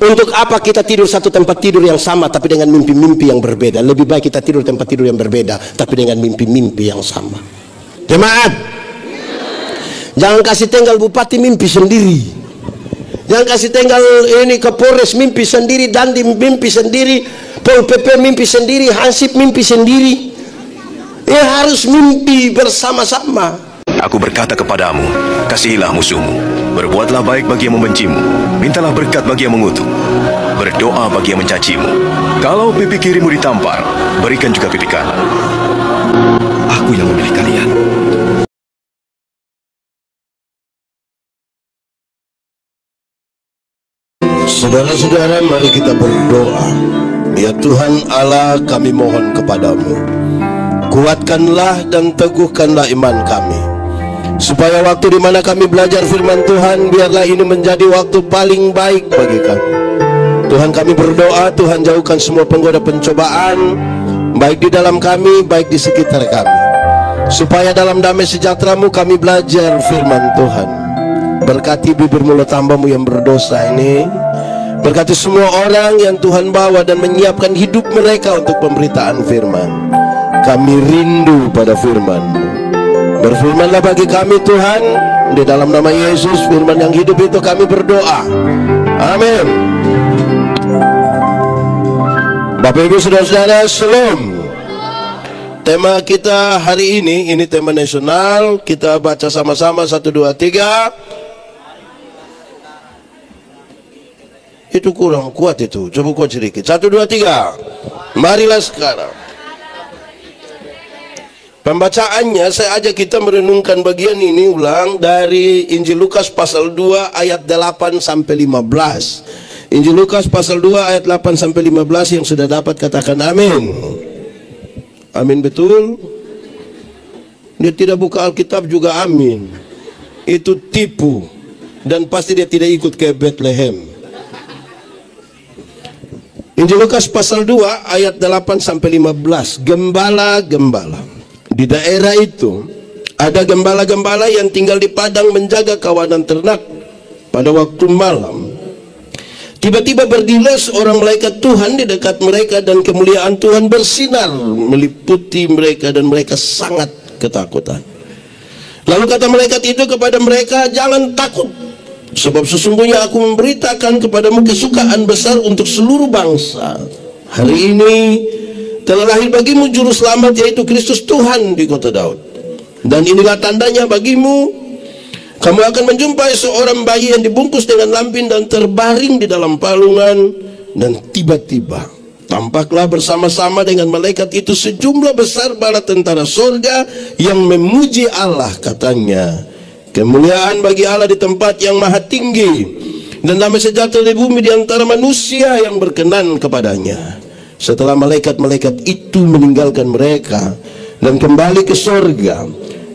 Untuk apa kita tidur satu tempat tidur yang sama tapi dengan mimpi-mimpi yang berbeda? Lebih baik kita tidur tempat tidur yang berbeda tapi dengan mimpi-mimpi yang sama. Jemaat, jangan kasih tinggal bupati mimpi sendiri. Jangan kasih tinggal ini Kapolres mimpi sendiri, Dandim mimpi sendiri, Pol PP mimpi sendiri, Hansip mimpi sendiri. Ya harus mimpi bersama-sama. Aku berkata kepadamu, kasihilah musuhmu, berbuatlah baik bagi yang membencimu, mintalah berkat bagi yang mengutuk, berdoa bagi yang mencacimu. Kalau pipi kirimu ditampar, berikan juga pipi kanan. Aku yang memilih kalian. Saudara-saudara, mari kita berdoa. Ya Tuhan Allah, kami mohon kepadamu, kuatkanlah dan teguhkanlah iman kami, supaya waktu di mana kami belajar firman Tuhan, biarlah ini menjadi waktu paling baik bagi kami. Tuhan, kami berdoa, Tuhan jauhkan semua penggoda pencobaan, baik di dalam kami, baik di sekitar kami, supaya dalam damai sejahtera-Mu kami belajar firman Tuhan. Berkati bibir mulut hamba-Mu yang berdosa ini, berkati semua orang yang Tuhan bawa dan menyiapkan hidup mereka untuk pemberitaan firman. Kami rindu pada firman-Mu. Berfirmanlah bagi kami Tuhan, di dalam nama Yesus, firman yang hidup itu kami berdoa. Amin. Bapak Ibu Saudara-saudara, Shalom. Tema kita hari ini tema nasional. Kita baca sama-sama 1, 2, 3. Itu kurang kuat itu. Coba kuat sedikit. 1, 2, 3. Marilah sekarang. Pembacaannya saya ajak kita merenungkan bagian ini ulang dari Injil Lukas pasal 2 ayat 8 sampai 15. Injil Lukas pasal 2 ayat 8 sampai 15 yang sudah dapat katakan amin. Amin, betul. Dia tidak buka Alkitab juga amin. Itu tipu. Dan pasti dia tidak ikut ke Bethlehem. Injil Lukas pasal 2 ayat 8 sampai 15. Gembala-gembala. Di daerah itu ada gembala-gembala yang tinggal di padang menjaga kawanan ternak. Pada waktu malam, tiba-tiba berdirilah seorang malaikat Tuhan di dekat mereka, dan kemuliaan Tuhan bersinar meliputi mereka, dan mereka sangat ketakutan. Lalu kata malaikat itu kepada mereka, jangan takut, sebab sesungguhnya aku memberitakan kepadamu kesukaan besar untuk seluruh bangsa. Hari ini telah lahir bagimu juru selamat, yaitu Kristus Tuhan di kota Daud. Dan inilah tandanya bagimu, kamu akan menjumpai seorang bayi yang dibungkus dengan lampin dan terbaring di dalam palungan. Dan tiba-tiba tampaklah bersama-sama dengan malaikat itu sejumlah besar bala tentara surga yang memuji Allah, katanya, kemuliaan bagi Allah di tempat yang maha tinggi, dan damai sejahtera di bumi di antara manusia yang berkenan kepadanya. Setelah malaikat-malaikat itu meninggalkan mereka dan kembali ke sorga,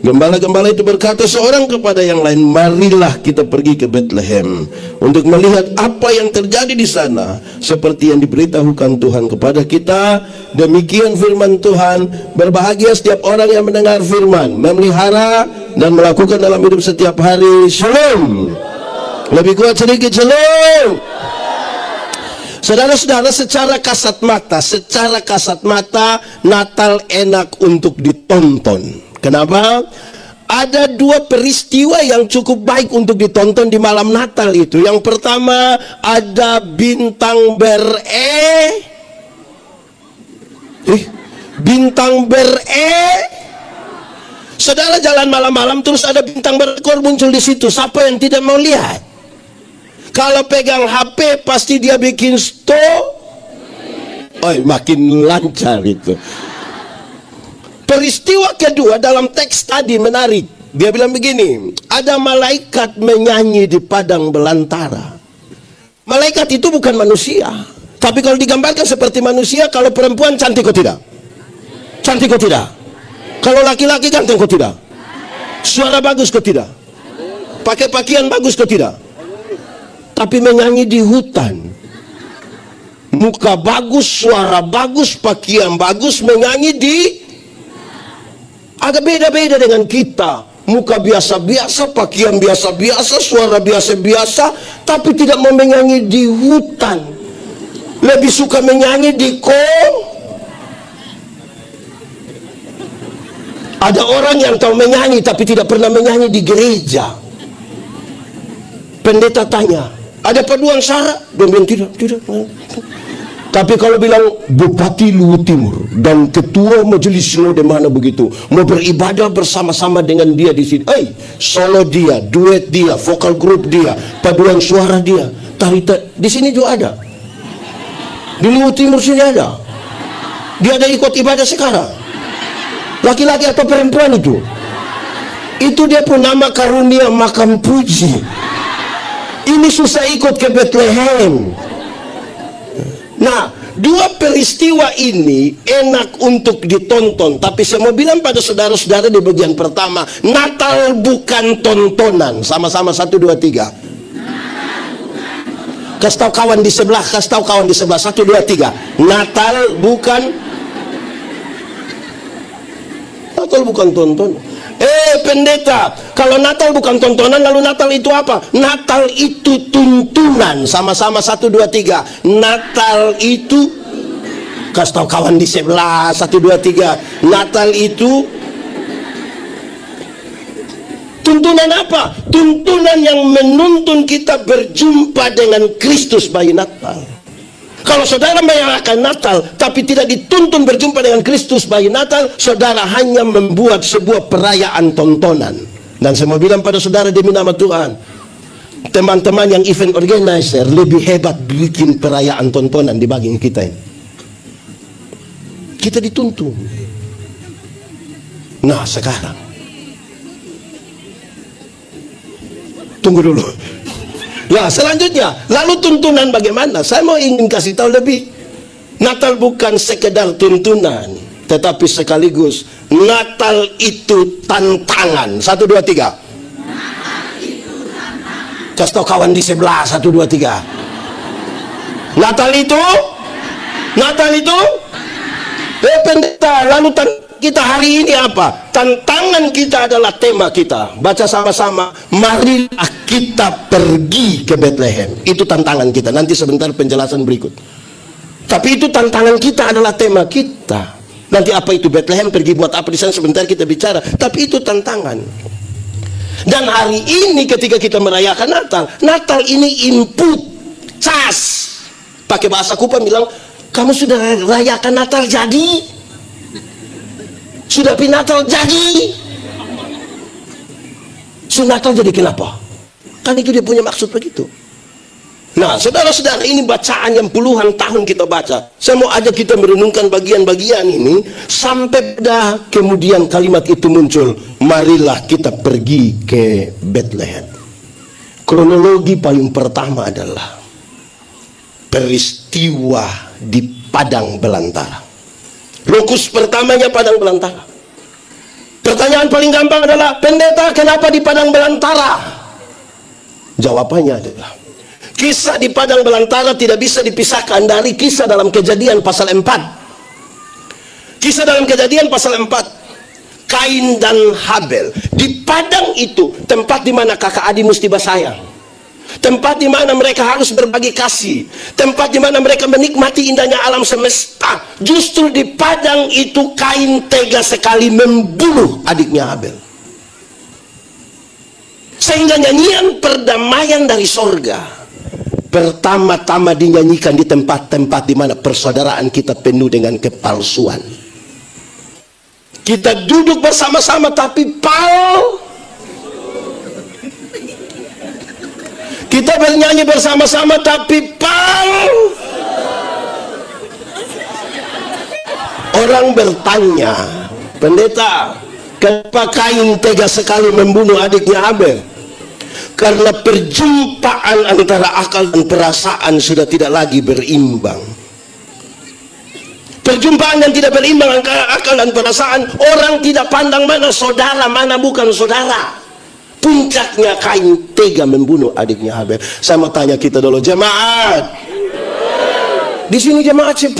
gembala-gembala itu berkata seorang kepada yang lain, marilah kita pergi ke Bethlehem untuk melihat apa yang terjadi di sana, seperti yang diberitahukan Tuhan kepada kita. Demikian firman Tuhan. Berbahagia setiap orang yang mendengar firman, memelihara dan melakukan dalam hidup setiap hari. Shalom. Lebih kuat sedikit, shalom. Saudara-saudara, secara kasat mata Natal enak untuk ditonton. Kenapa? Ada dua peristiwa yang cukup baik untuk ditonton di malam Natal itu. Yang pertama, ada bintang bintang Saudara jalan malam-malam terus ada bintang berekor muncul di situ. Siapa yang tidak mau lihat? Kalau pegang HP pasti dia bikin stop. Oh, makin lancar itu. Peristiwa kedua dalam teks tadi menarik. Dia bilang begini, ada malaikat menyanyi di padang belantara. Malaikat itu bukan manusia, tapi kalau digambarkan seperti manusia. Kalau perempuan cantik kok tidak? Cantik kok tidak? Kalau laki-laki ganteng kok tidak? Suara bagus kok tidak? Pakai pakaian bagus kok tidak? Tapi menyanyi di hutan. Muka bagus, suara bagus, pakaian bagus, menyanyi di... Agak beda-beda dengan kita. muka biasa-biasa, pakaian biasa-biasa, suara biasa-biasa, tapi tidak mau menyanyi di hutan. Lebih suka menyanyi di Ada orang yang tahu menyanyi tapi tidak pernah menyanyi di gereja. Pendeta tanya, ada paduan suara? Dia bilang tidak. Tapi kalau bilang Bupati Luwu Timur dan Ketua Majelis Sinode mana begitu mau beribadah bersama-sama dengan dia di sini, solo dia, duet dia, vokal grup dia, paduan suara dia, tarita di sini juga ada. Di Luwu Timur sini ada. Dia ada ikut ibadah sekarang. Laki-laki atau perempuan itu? Itu dia pun nama karunia makam puji. Ini susah ikut ke Bethlehem. Nah, dua peristiwa ini enak untuk ditonton, tapi saya mau bilang pada saudara-saudara di bagian pertama, Natal bukan tontonan. Sama-sama 1, 2, 3. Kasih tahu kawan di sebelah, 1, 2, 3. Natal bukan tontonan. Pendeta, kalau Natal bukan tontonan, lalu Natal itu apa? Natal itu tuntunan. Sama-sama 1, 2, 3. Natal itu, kasih tahu kawan di sebelah, 1, 2, 3. Natal itu tuntunan apa? Tuntunan yang menuntun kita berjumpa dengan Kristus bayi Natal. Kalau saudara merayakan Natal tapi tidak dituntun berjumpa dengan Kristus bayi Natal, saudara hanya membuat sebuah perayaan tontonan. Dan saya mau bilang pada saudara demi nama Tuhan, teman-teman yang event organizer lebih hebat bikin perayaan tontonan dibanding kita ini. Kita dituntun. Nah sekarang tunggu dulu. Ya selanjutnya, lalu tuntunan bagaimana? Saya mau ingin kasih tahu lebih. Natal bukan sekedar tuntunan, tetapi sekaligus Natal itu tantangan. 1, 2, 3. Kasih tahu kawan di sebelah, 1, 2, 3. Natal itu pendeta. Lalu kita hari ini apa? Tantangan kita adalah tema kita. Baca sama-sama, marilah kita pergi ke Bethlehem. Itu tantangan kita. Nanti sebentar penjelasan berikut. Tapi itu tantangan kita, adalah tema kita. Nanti apa itu Bethlehem, pergi buat apa di sana, sebentar kita bicara. Tapi itu tantangan. Dan hari ini ketika kita merayakan Natal ini input, cas. Pakai bahasa Kupang bilang, kamu sudah rayakan Natal jadi? Sudah Natal jadi? Natal jadi kenapa? Kan itu dia punya maksud begitu. Nah, saudara-saudara, ini bacaan yang puluhan tahun kita baca. Saya mau ajak kita merenungkan bagian-bagian ini sampai pada kemudian kalimat itu muncul, marilah kita pergi ke Bethlehem. Kronologi paling pertama adalah peristiwa di Padang Belantara. Lokus pertamanya Padang Belantara. Pertanyaan paling gampang adalah, pendeta, kenapa di Padang Belantara? Jawabannya adalah, kisah di Padang Belantara tidak bisa dipisahkan dari kisah dalam Kejadian pasal 4. Kisah dalam Kejadian pasal 4, Kain dan Habel. Di padang itu tempat di mana kakak adik mesti bersayang. Tempat di mana mereka harus berbagi kasih. Tempat di mana mereka menikmati indahnya alam semesta. Justru di padang itu Kain tega sekali membunuh adiknya Habel. Sehingga nyanyian perdamaian dari sorga pertama-tama dinyanyikan di tempat-tempat di mana persaudaraan kita penuh dengan kepalsuan. Kita duduk bersama-sama tapi kita bernyanyi bersama-sama tapi orang bertanya, pendeta, kenapa Kain tega sekali membunuh adiknya Habel? Karena perjumpaan antara akal dan perasaan sudah tidak lagi berimbang. Perjumpaan yang tidak berimbang antara akal dan perasaan, orang tidak pandang mana saudara, mana bukan saudara. Puncaknya Kain tega membunuh adiknya Habel. Saya mau tanya kita dulu, jemaat. Di sini jemaat 10.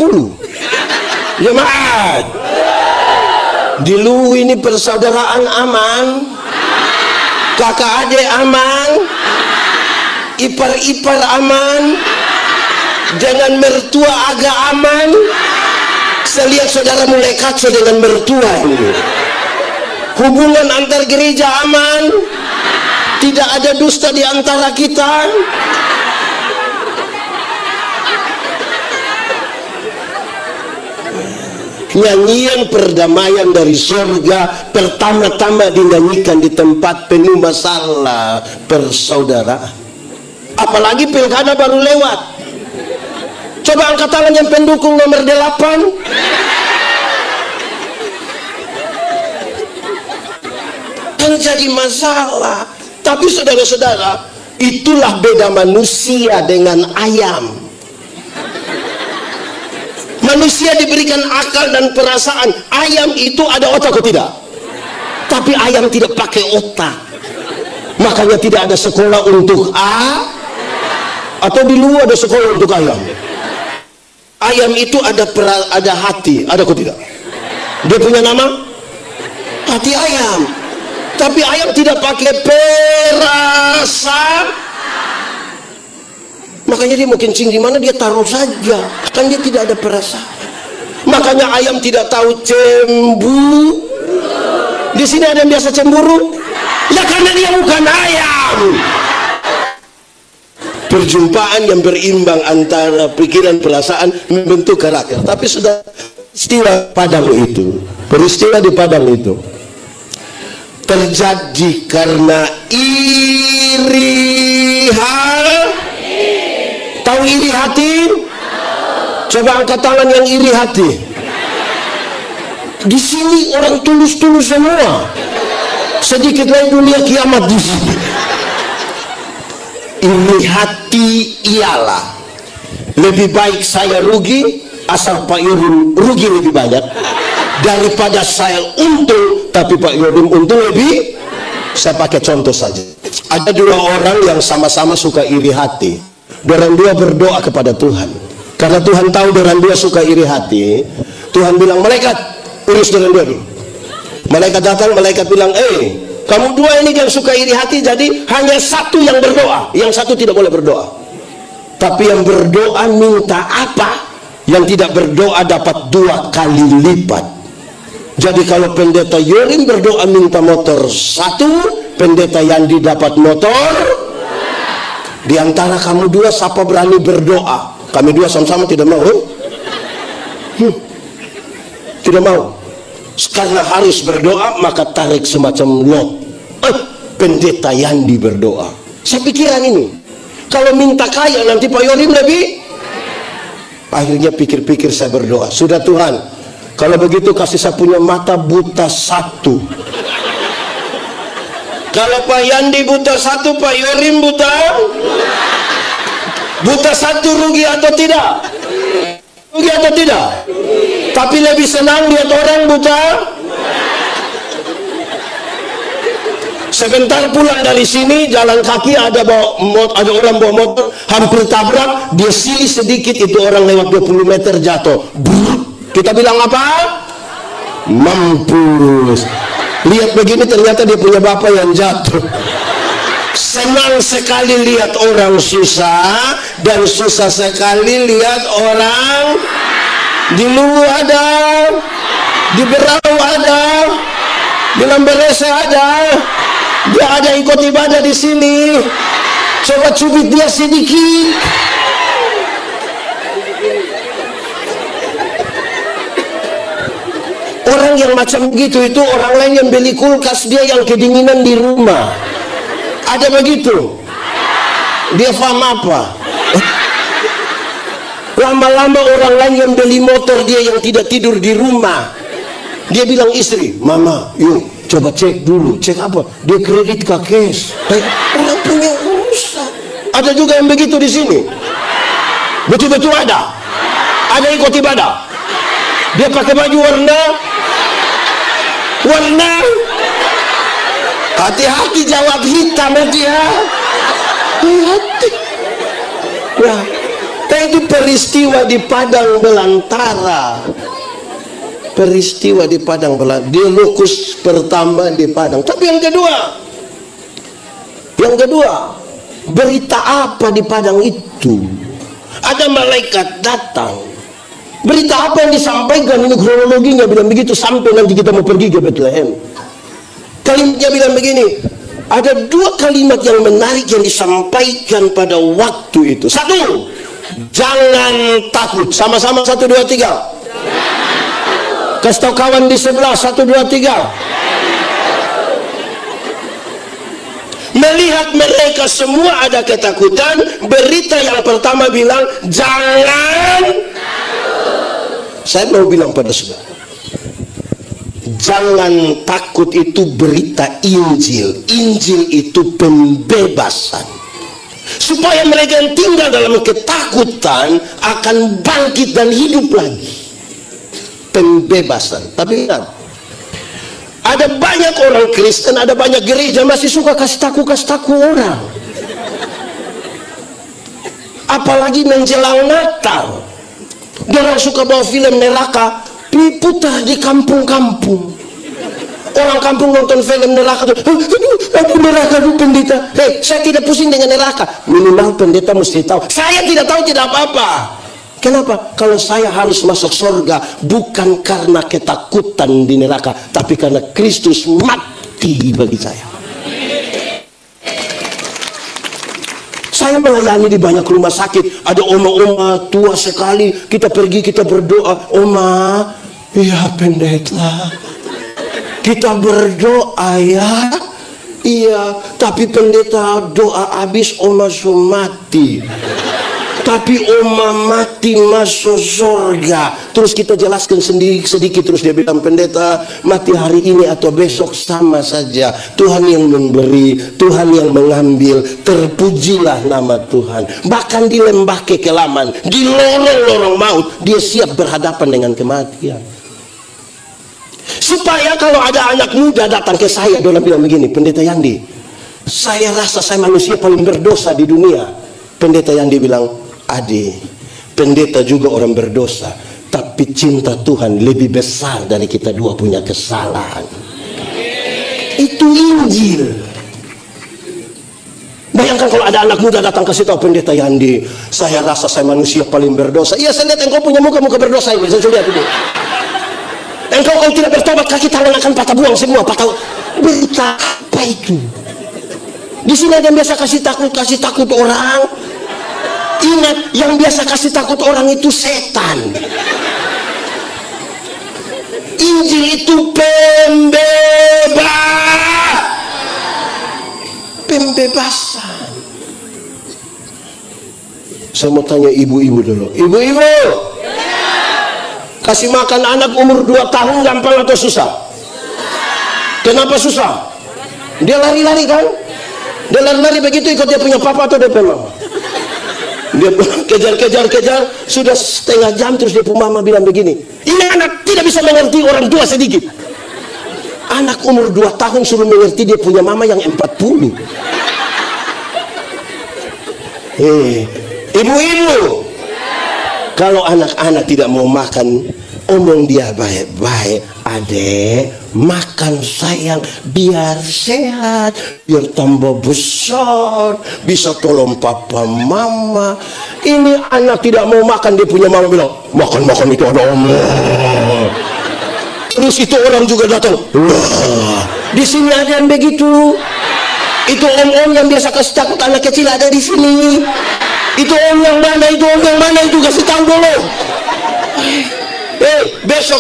Jemaat. Di Luwu ini persaudaraan aman. Kakak adik aman, ipar-ipar aman, dengan mertua agak aman. Saya lihat saudara mulai kacau dengan mertua ini. Hubungan antar gereja aman, tidak ada dusta di antara kita. Nyanyian perdamaian dari surga pertama-tama dinyanyikan di tempat penuh masalah persaudaraan. Apalagi pilkada baru lewat. Coba angkat tangan yang pendukung nomor 8. Kan jadi masalah. Tapi saudara-saudara, itulah beda manusia dengan ayam. Manusia diberikan akal dan perasaan. Ayam itu ada otak atau tidak? Tapi ayam tidak pakai otak. Makanya tidak ada sekolah untuk atau di luar ada sekolah untuk ayam. Ayam itu ada hati, ada atau tidak? Dia punya nama? Hati ayam. Tapi ayam tidak pakai perasaan. Makanya dia mau kencing di mana dia taruh saja, kan dia tidak ada perasaan. Makanya ayam tidak tahu cemburu. Di sini ada yang biasa cemburu? Ya karena dia bukan ayam. Perjumpaan yang berimbang antara pikiran perasaan membentuk karakter. Tapi sudah peristiwa di Padang itu terjadi karena iri hati. Tahu iri hati? Coba angkat tangan yang iri hati. Di sini orang tulus-tulus semua. Sedikit lagi dunia kiamat di sini. Iri hati ialah lebih baik saya rugi asal Pak Yorim rugi lebih banyak daripada saya untung tapi Pak Yorim untung lebih. Saya pakai contoh saja. Ada dua orang yang sama-sama suka iri hati. Dorang dua berdoa kepada Tuhan. Karena Tuhan tahu dorang dua suka iri hati, Tuhan bilang, malaikat urus dorang dua dulu. Malaikat datang, malaikat bilang, kamu dua ini yang suka iri hati, jadi hanya satu yang berdoa, yang satu tidak boleh berdoa. Tapi yang berdoa minta apa? Yang tidak berdoa dapat 2 kali lipat. Jadi kalau pendeta Yorim berdoa minta motor 1, pendeta Yandi dapat motor. Di antara kamu dua siapa berani berdoa? Kami dua sama-sama tidak mau. Tidak mau. Karena harus berdoa maka tarik semacam lot. Pendeta Yandi berdoa. Saya pikiran ini. Kalau minta kaya nanti Pak Yorim lebih. Akhirnya pikir-pikir saya berdoa. Sudah Tuhan, kalau begitu kasih saya punya mata buta 1. Kalau Pak Yandi buta 1, Pak Yorim buta 1, rugi atau tidak? Rugi atau tidak? Tapi lebih senang lihat orang buta. Sebentar pulang dari sini jalan kaki ada orang bawa motor hampir tabrak, dia silih sedikit itu orang lewat 20 meter jatuh. Kita bilang apa? Mampus. Lihat begini ternyata dia punya bapak yang jatuh. Senang sekali lihat orang susah dan susah sekali lihat orang di Luwu ada, di Berau ada, di Lamberese ada. Dia ada ikut ibadah di sini. Coba cubit dia sedikit. Orang yang macam gitu itu orang lain yang beli kulkas, dia yang kedinginan di rumah. Ada begitu? Dia paham apa? Lama-lama orang lain yang beli motor, dia yang tidak tidur di rumah. Dia bilang istri, mama, yuk coba cek dulu. Cek apa? Dia kredit ke cash. Orang punya urusan. Ada juga yang begitu di sini. Betul-betul ada. Ada ikut ibadah. Dia pakai baju warna. Hati-hati jawab hitam dia. Hati. Nah, itu peristiwa di Padang Belantara. Peristiwa di Padang Belantara. Dia lokus pertama di Padang. Tapi yang kedua, Yang kedua, berita apa di padang itu? Ada malaikat datang. Berita apa yang disampaikan? Ini kronologinya bilang begitu sampai nanti kita mau pergi ke Bethlehem. Kalimatnya bilang begini, ada dua kalimat yang menarik yang disampaikan pada waktu itu. Satu, jangan takut. Sama-sama 1, 2, 3. Kasih tahu kawan di sebelah, 1, 2, 3. Melihat mereka semua ada ketakutan, berita yang pertama bilang jangan. Saya mau bilang pada saudara, jangan takut itu berita Injil. Injil itu pembebasan. Supaya mereka yang tinggal dalam ketakutan akan bangkit dan hidup lagi. Pembebasan. Tapi kan, ada banyak orang Kristen, ada banyak gereja masih suka kasih taku orang. Apalagi menjelang Natal. Orang suka bawa film neraka diputar di kampung-kampung. Orang kampung nonton film neraka tuh, aduh neraka tuh pendeta. Hei, saya tidak pusing dengan neraka. Minimal pendeta mesti tahu. Saya tidak tahu, tidak apa-apa. Kenapa? Kalau saya harus masuk surga bukan karena ketakutan di neraka, tapi karena Kristus mati bagi saya. Saya melayani di banyak rumah sakit. Ada oma-oma tua sekali. Kita pergi, kita berdoa. Oma, iya pendeta, kita berdoa ya. Iya, tapi pendeta doa habis oma mati. Tapi oma mati masuk surga. Terus kita jelaskan sedikit. Terus dia bilang, pendeta, mati hari ini atau besok sama saja. Tuhan yang memberi, Tuhan yang mengambil. Terpujilah nama Tuhan. Bahkan di lembah kekelaman, di lorong-lorong maut, dia siap berhadapan dengan kematian. Supaya kalau ada anak muda datang ke saya, dia bilang begini, pendeta Yandi, saya rasa saya manusia paling berdosa di dunia. Pendeta Yandi bilang, Adi, pendeta juga orang berdosa, tapi cinta Tuhan lebih besar dari kita dua punya kesalahan. Itu Injil. Bayangkan kalau ada anak muda datang kasih tahu, pendeta Yandi, saya rasa saya manusia paling berdosa. Iya, saya lihat engkau punya muka berdosa ini. Saya lihat itu. Engkau kalau tidak bertobat, kaki tangan akan patah buang semua. Berita apa itu? Di sini ada yang biasa kasih takut orang. Ingat, yang biasa kasih takut orang itu setan. Injil itu pembebasan. Saya mau tanya ibu-ibu dulu. Ibu-ibu, kasih makan anak umur 2 tahun gampang atau susah? Kenapa susah? Dia lari-lari kan? Dia lari-lari begitu ikut dia punya papa atau dia punya mama? Dia kejar, sudah setengah jam terus dia punya mama bilang begini, ini anak tidak bisa mengerti orang tua sedikit. Anak umur 2 tahun suruh mengerti dia punya mama yang 40. Ibu-ibu, kalau anak-anak tidak mau makan, omong dia baik-baik. Adek, makan sayang biar sehat, biar tambah besar, bisa tolong papa mama. Ini anak tidak mau makan, dia punya mama bilang, makan itu ada omong. Terus itu orang juga datang, wah, di sini ada yang begitu. Itu om-om yang biasa kasih takut anak kecil ada di sini. Itu om yang mana, itu kasih tahu dulu.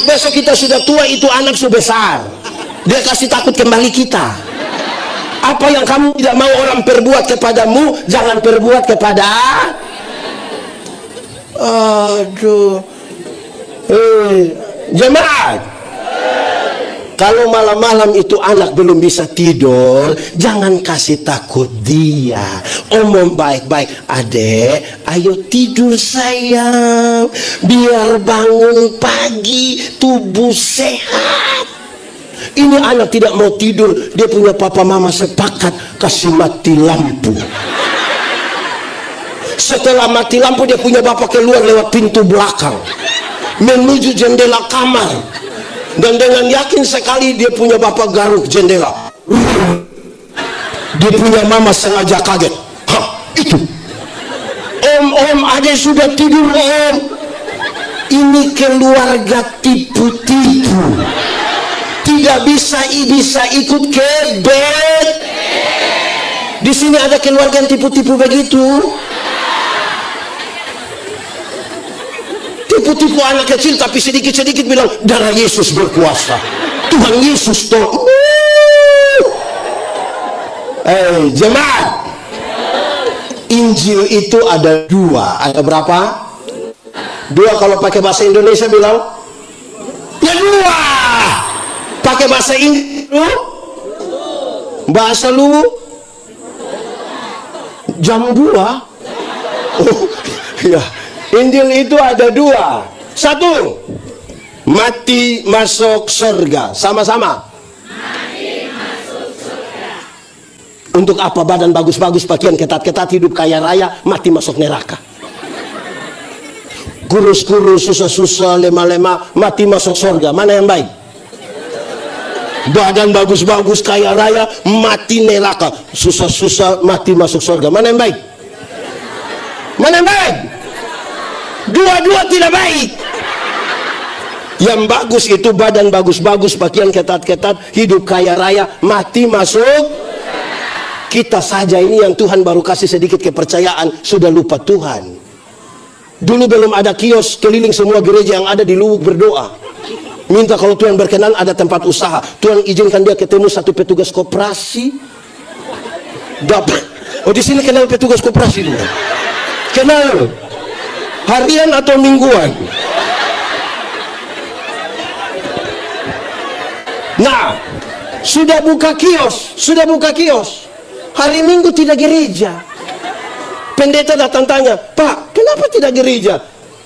Besok kita sudah tua, itu anak sudah besar. Dia kasih takut kembali kita. Apa yang kamu tidak mau orang perbuat kepadamu, jangan perbuat kepada. Aduh. Jemaat, kalau malam-malam itu anak belum bisa tidur, jangan kasih takut dia. Omong baik-baik, adek, ayo tidur sayang, biar bangun pagi tubuh sehat. Ini anak tidak mau tidur, dia punya papa mama sepakat kasih mati lampu. Setelah mati lampu, dia punya bapak keluar lewat pintu belakang menuju jendela kamar, dan dengan yakin sekali dia punya bapak garuk jendela. Dia punya mama sengaja kaget. Hah, itu. Om, ada sudah tidur, Om. Ini keluarga tipu-tipu. Tidak bisa ikut kebet. Di sini ada keluarga yang tipu-tipu begitu. Tipu-tipu anak kecil tapi sedikit-sedikit bilang darah Yesus berkuasa. Tuhan Yesus tolong. Jemaat. Injil itu ada dua. Ada berapa? Dua. Kalau pakai bahasa Indonesia bilang ya dua. Pakai bahasa Inggris bahasa lu jam 2. Ya, Injil itu ada dua. Satu, mati masuk surga. Sama-sama. Mati masuk surga. Untuk apa badan bagus-bagus, pakaian ketat-ketat, hidup kaya raya, mati masuk neraka. Kurus-kurus, susah-susah, lemah-lemah, mati masuk surga. Mana yang baik? Badan bagus-bagus, kaya raya, mati neraka. Susah-susah, mati masuk surga. Mana yang baik? Mana yang baik? Dua-dua tidak baik. Yang bagus itu badan bagus-bagus, pakaian ketat-ketat, hidup kaya raya, mati masuk. Kita saja ini yang Tuhan baru kasih sedikit kepercayaan, sudah lupa Tuhan. Dulu belum ada kios, keliling semua gereja yang ada di Luwuk berdoa. Minta kalau Tuhan berkenan ada tempat usaha. Tuhan izinkan dia ketemu satu petugas koperasi. Dapat. Oh, di sini kenal petugas koperasi dulu. Kenal. Harian atau mingguan? Nah, sudah buka kios. Hari Minggu tidak gereja. Pendeta datang tanya, Pak, kenapa tidak gereja?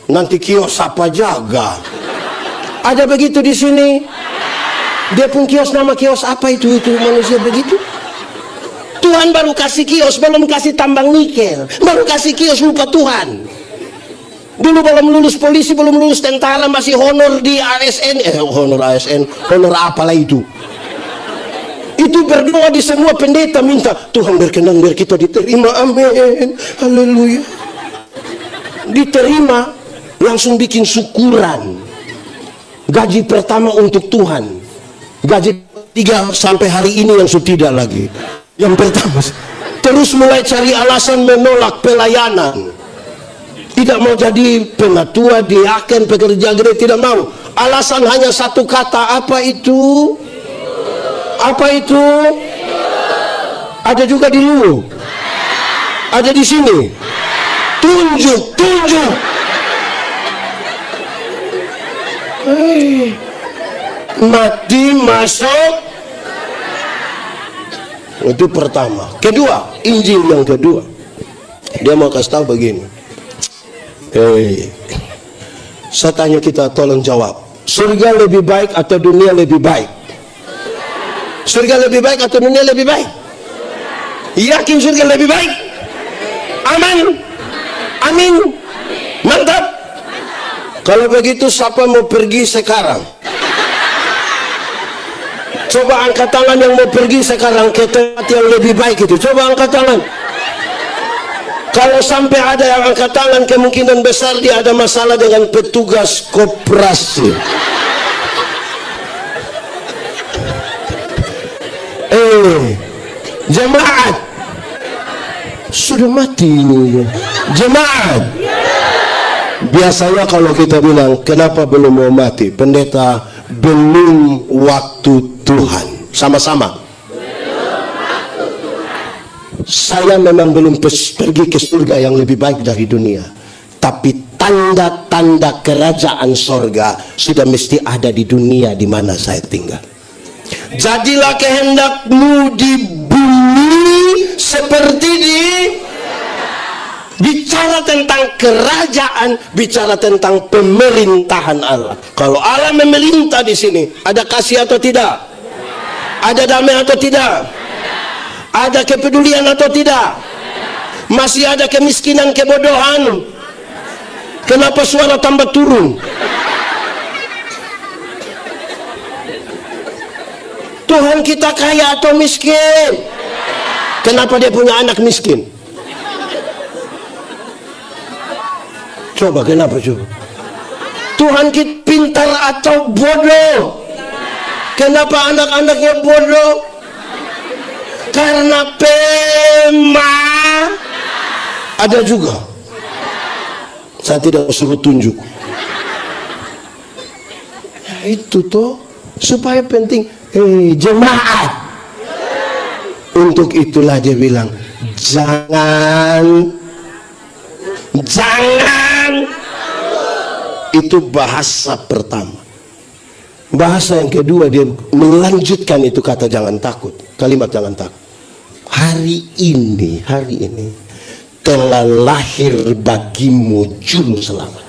Nanti kios apa jaga? Ada begitu di sini? Dia pun kios, nama kios apa itu manusia begitu? Tuhan baru kasih kios, belum kasih tambang nikel, baru kasih kios, lupa Tuhan. Dulu belum lulus polisi, belum lulus tentara, masih honor di ASN, honor apalah itu. Itu berdoa di semua pendeta, minta Tuhan berkenan biar kita diterima, amin, haleluya. Diterima, langsung bikin syukuran. Gaji pertama untuk Tuhan, gaji 3 sampai hari ini yang sudah tidak lagi. Yang pertama, terus mulai cari alasan menolak pelayanan. Tidak mau jadi penatua, diaken, pekerja gereja, tidak mau. Alasan hanya satu kata, apa itu? Apa itu? Ada juga di Luwuk. Ada di sini. Tunjuk. Mati masuk. Itu pertama. Kedua, Injil yang kedua. Dia mau kasih tahu begini. Saya tanya kita, tolong jawab. Surga lebih baik atau dunia lebih baik? Surga lebih baik atau dunia lebih baik? Yakin surga lebih baik? Amin. Amin. Mantap. Kalau begitu siapa mau pergi sekarang? Coba angkat tangan yang mau pergi sekarang ke tempat yang lebih baik itu. Coba angkat tangan. Kalau sampai ada yang angkat tangan, kemungkinan besar dia ada masalah dengan petugas koperasi. Jemaat sudah mati ini. Jemaat. Biasanya kalau kita bilang kenapa belum mau mati, pendeta, belum waktu Tuhan. Sama-sama. Saya memang belum pergi ke surga yang lebih baik dari dunia, tapi tanda-tanda kerajaan surga sudah mesti ada di dunia di mana saya tinggal. Jadilah kehendakmu di bumi seperti di. Bicara tentang kerajaan, bicara tentang pemerintahan Allah. Kalau Allah memerintah di sini, ada kasih atau tidak? Ada damai atau tidak? Ada kepedulian atau tidak? Masih ada kemiskinan, kebodohan? Kenapa suara tambah turun? Tuhan kita kaya atau miskin? Kenapa dia punya anak miskin? Coba, kenapa coba? Tuhan kita pintar atau bodoh? Kenapa anak-anaknya bodoh? Karena ada juga. Saya tidak suruh tunjuk. Ya, itu toh supaya penting. Jemaat. Untuk itulah dia bilang, jangan. Itu bahasa pertama. Bahasa yang kedua, dia melanjutkan itu kata jangan takut. Kalimat jangan takut. Hari ini telah lahir bagimu juru selamat.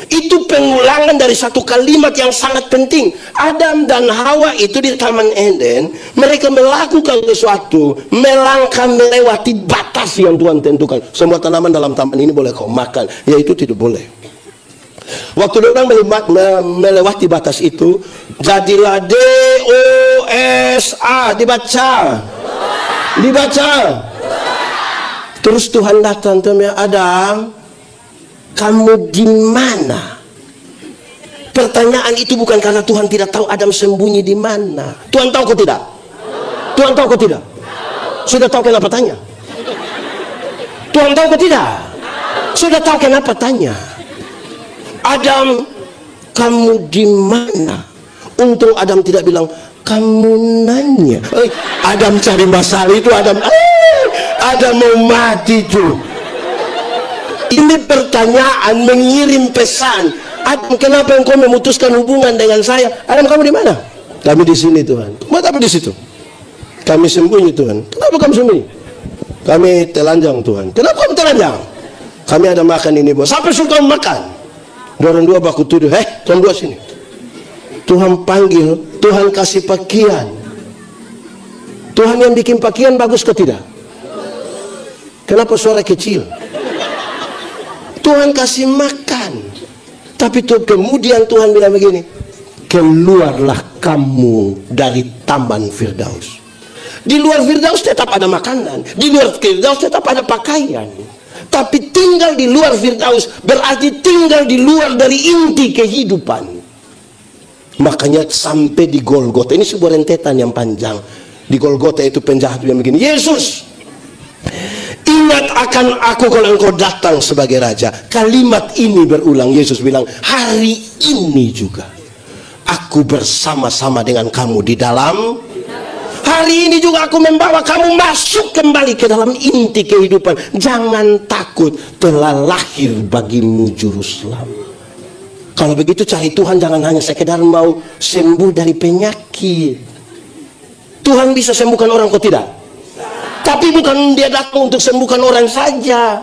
Itu pengulangan dari satu kalimat yang sangat penting. Adam dan Hawa itu di Taman Eden, mereka melakukan sesuatu, melangkah melewati batas yang Tuhan tentukan. Semua tanaman dalam taman ini boleh kau makan, yaitu tidak boleh. Waktu orang melewati batas itu, jadilah dosa, dibaca. Terus Tuhan datang, Adam, kamu di mana? Pertanyaan itu bukan karena Tuhan tidak tahu Adam sembunyi di mana. Tuhan tahu kok tidak? Tuhan tahu kok tidak? Sudah tahu kenapa tanya? Tuhan tahu kok tidak? Sudah tahu kenapa tanya? Adam, kamu di mana? Untung Adam tidak bilang, kamu nanya. Adam cari masalah itu, Adam mau mati tuh. Ini pertanyaan mengirim pesan. Adam, kenapa engkau memutuskan hubungan dengan saya? Adam, kamu di mana? Kami di sini, Tuhan. Buat apa di situ? Kami sembunyi, Tuhan. Kenapa kamu sembunyi? Kami telanjang, Tuhan. Kenapa kamu telanjang? Kami ada makan ini, bos. Sampai suka makan. Orang dua baku tuduh, tuan dua sini. Tuhan panggil, Tuhan kasih pakaian. Tuhan yang bikin pakaian bagus ke tidak? Kenapa suara kecil? Tuhan kasih makan. Tapi kemudian Tuhan bilang begini, keluarlah kamu dari Taman Firdaus. Di luar Firdaus tetap ada makanan, di luar Firdaus tetap ada pakaian. Tapi tinggal di luar Firdaus berarti tinggal di luar dari inti kehidupan. Makanya sampai di Golgota, ini sebuah rentetan yang panjang. Di Golgota itu penjahat yang begini, Yesus, ingat akan aku kalau engkau datang sebagai raja. Kalimat ini berulang. Yesus bilang, hari ini juga aku bersama-sama dengan kamu di dalam. Hari ini juga aku membawa kamu masuk kembali ke dalam inti kehidupan. Jangan takut, telah lahir bagimu juru selamat. Kalau begitu cari Tuhan jangan hanya sekedar mau sembuh dari penyakit. Tuhan bisa sembuhkan orang kok tidak? Tapi bukan dia datang untuk sembuhkan orang saja.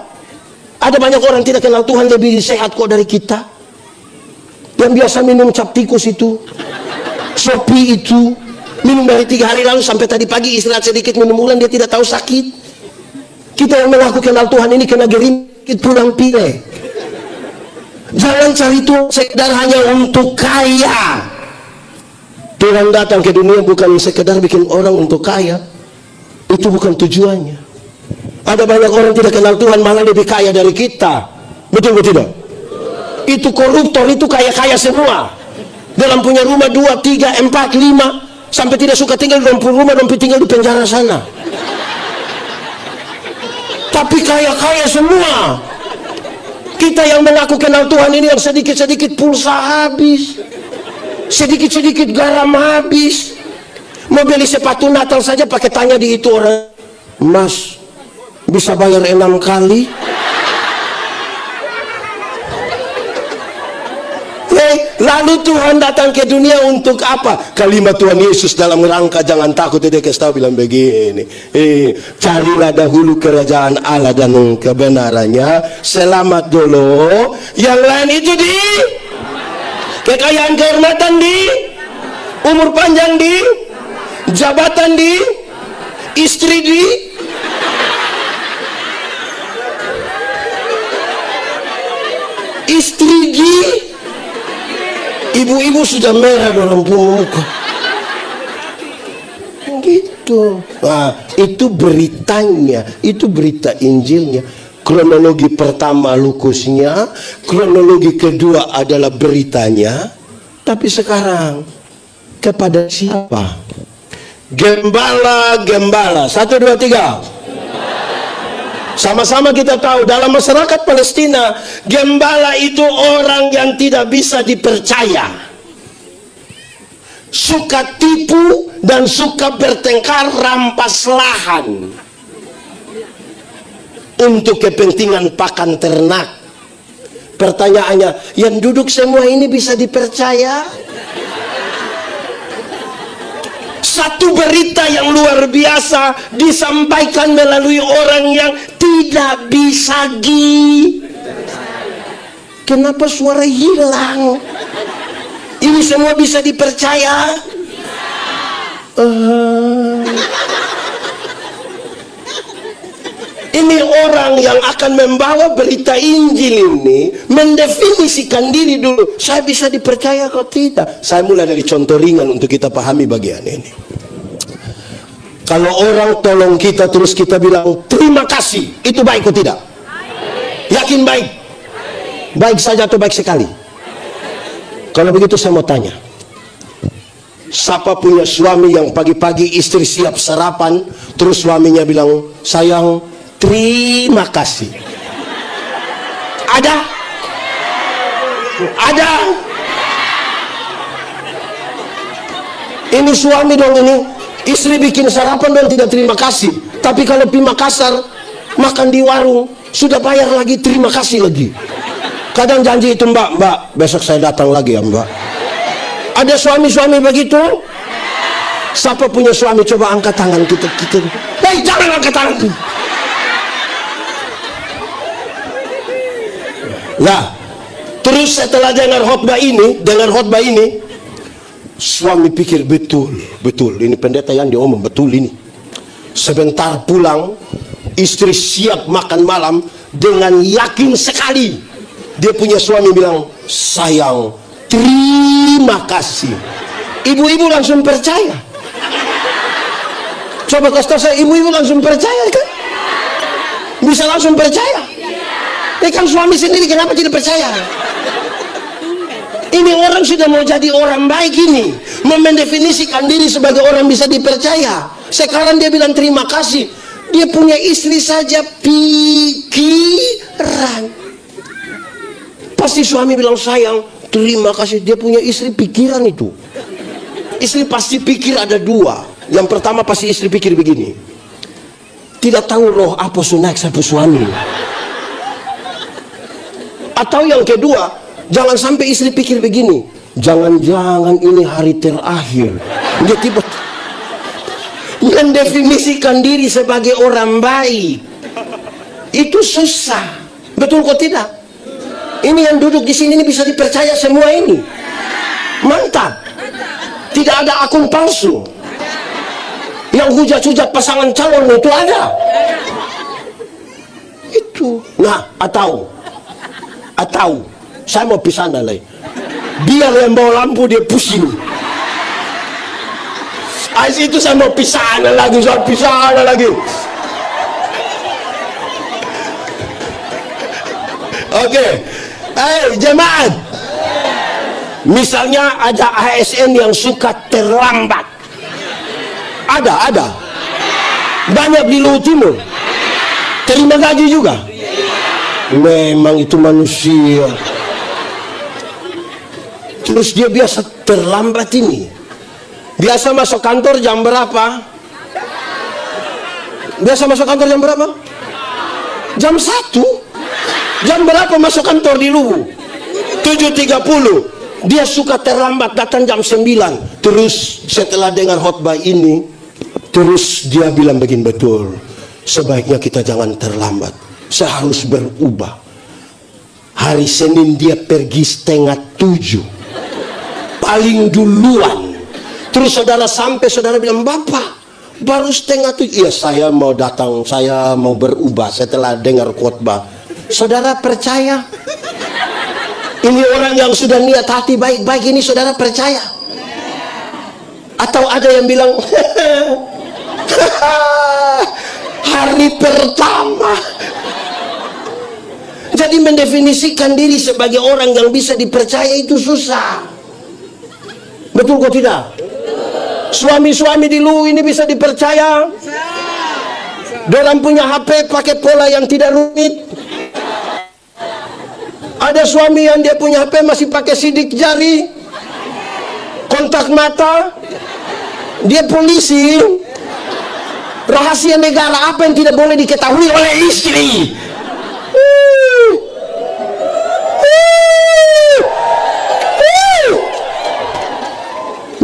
Ada banyak orang tidak kenal Tuhan lebih sehat kok dari kita. Yang biasa minum cap tikus itu, Shopee itu, minum dari 3 hari lalu sampai tadi pagi istirahat sedikit minum ulang, dia tidak tahu sakit. Kita yang mengaku kenal Tuhan ini kena gerimpit pulang pilek. Jangan cari Tuhan sekedar hanya untuk kaya. Tuhan datang ke dunia bukan sekedar bikin orang untuk kaya. Itu bukan tujuannya. Ada banyak orang tidak kenal Tuhan malah lebih kaya dari kita. Betul betul tidak? Itu koruptor, itu kaya-kaya semua. Dalam punya rumah 2, 3, 4, 5, sampai tidak suka tinggal di rumah, sampai tinggal di penjara sana. Tapi kaya-kaya semua. Kita yang mengaku kenal Tuhan ini yang sedikit-sedikit pulsa habis, sedikit-sedikit garam habis. Mau beli sepatu Natal saja pakai tanya di itu orang, Mas, bisa bayar 6 kali? Lalu Tuhan datang ke dunia untuk apa? Kalimat Tuhan Yesus dalam rangka jangan takut, dia kasih tahu bilang begini, carilah dahulu kerajaan Allah dan kebenarannya, selamat dulu, yang lain itu di kekayaan, kehormatan di, umur panjang di, jabatan di, istri di, istri di. Ibu-ibu sudah merah dalam muka. Gitu. Itu beritanya, itu berita Injilnya. Kronologi pertama Lukasnya, kronologi kedua adalah beritanya. Tapi sekarang kepada siapa? Gembala. 1, 2, 3. Sama-sama kita tahu dalam masyarakat Palestina, gembala itu orang yang tidak bisa dipercaya, suka tipu dan suka bertengkar, rampas lahan untuk kepentingan pakan ternak. Pertanyaannya, yang duduk semua ini bisa dipercaya? Satu berita yang luar biasa disampaikan melalui orang yang tidak bisa Kenapa suara hilang? Ini semua bisa dipercaya? Ini orang yang akan membawa berita Injil ini mendefinisikan diri dulu. Saya bisa dipercaya atau tidak? Saya mulai dari contoh ringan untuk kita pahami bagian ini. Kalau orang tolong kita terus kita bilang terima kasih, itu baik atau tidak? Yakin baik? Baik saja atau baik sekali? Kalau begitu saya mau tanya, siapa punya suami yang pagi-pagi istri siap sarapan, terus suaminya bilang, sayang, terima kasih? Ada? Ada? Ini suami dong ini. Istri bikin sarapan dan tidak terima kasih. Tapi kalau pergi Makassar, makan di warung, sudah bayar lagi, terima kasih lagi. Kadang janji itu, mbak, besok saya datang lagi ya mbak. Ada suami-suami begitu? Siapa punya suami? Coba angkat tangan kita. Hei, jangan angkat tangan. Nah, terus setelah dengar khotbah ini, suami pikir betul ini pendeta yang diomong betul ini. Sebentar pulang, istri siap makan malam dengan yakin sekali. Dia punya suami bilang, sayang, terima kasih. Ibu-ibu langsung percaya. Coba kasih saya, ibu-ibu langsung percaya kan? Bisa langsung percaya? Ini kan suami sendiri, kenapa tidak percaya? Ini orang sudah mau jadi orang baik ini, mendefinisikan diri sebagai orang bisa dipercaya. Sekarang dia bilang terima kasih. Dia punya istri saja pikiran. Pasti suami bilang sayang, terima kasih. Dia punya istri pikiran itu. Istri pasti pikir ada dua. Yang pertama pasti istri pikir begini, tidak tahu roh apa naik sampai suami. Atau yang kedua, jangan sampai istri pikir begini, jangan-jangan ini hari terakhir. Dia tiba mendefinisikan diri sebagai orang baik. Itu susah. Betul kok tidak? Ini yang duduk di sini ini bisa dipercaya semua ini. Mantap. Tidak ada akun palsu. Yang hujat-hujat pasangan calon itu ada. Itu. Nah, atau saya mau pisah lagi. Biar yang bawa lampu dia pusing. Itu saya mau pisah lagi. Oke. Jemaat. Misalnya ada ASN yang suka terlambat. Ada. Banyak di Luhut Timur. Terima gaji juga. Memang itu manusia. Terus dia biasa terlambat ini. Biasa masuk kantor jam berapa? Jam 1. Jam berapa masuk kantor di Luwu? 7.30. Dia suka terlambat, datang jam 9. Terus setelah dengar khotbah ini, terus dia bilang begini, betul, sebaiknya kita jangan terlambat. Saya harus berubah. Hari Senin dia pergi 6:30, paling duluan. Terus saudara sampai, saudara bilang, bapak baru 6:30. Iya, saya mau datang, saya mau berubah setelah dengar khotbah. Saudara percaya? Ini orang yang sudah niat hati baik-baik ini, saudara percaya? Atau ada yang bilang Hari pertama. Jadi mendefinisikan diri sebagai orang yang bisa dipercaya itu susah. Betul kok tidak? Suami-suami di lu ini bisa dipercaya? Dorang punya HP pakai pola yang tidak rumit. Ada suami yang dia punya HP masih pakai sidik jari, kontak mata. Dia polisi. Rahasia negara apa yang tidak boleh diketahui oleh istri?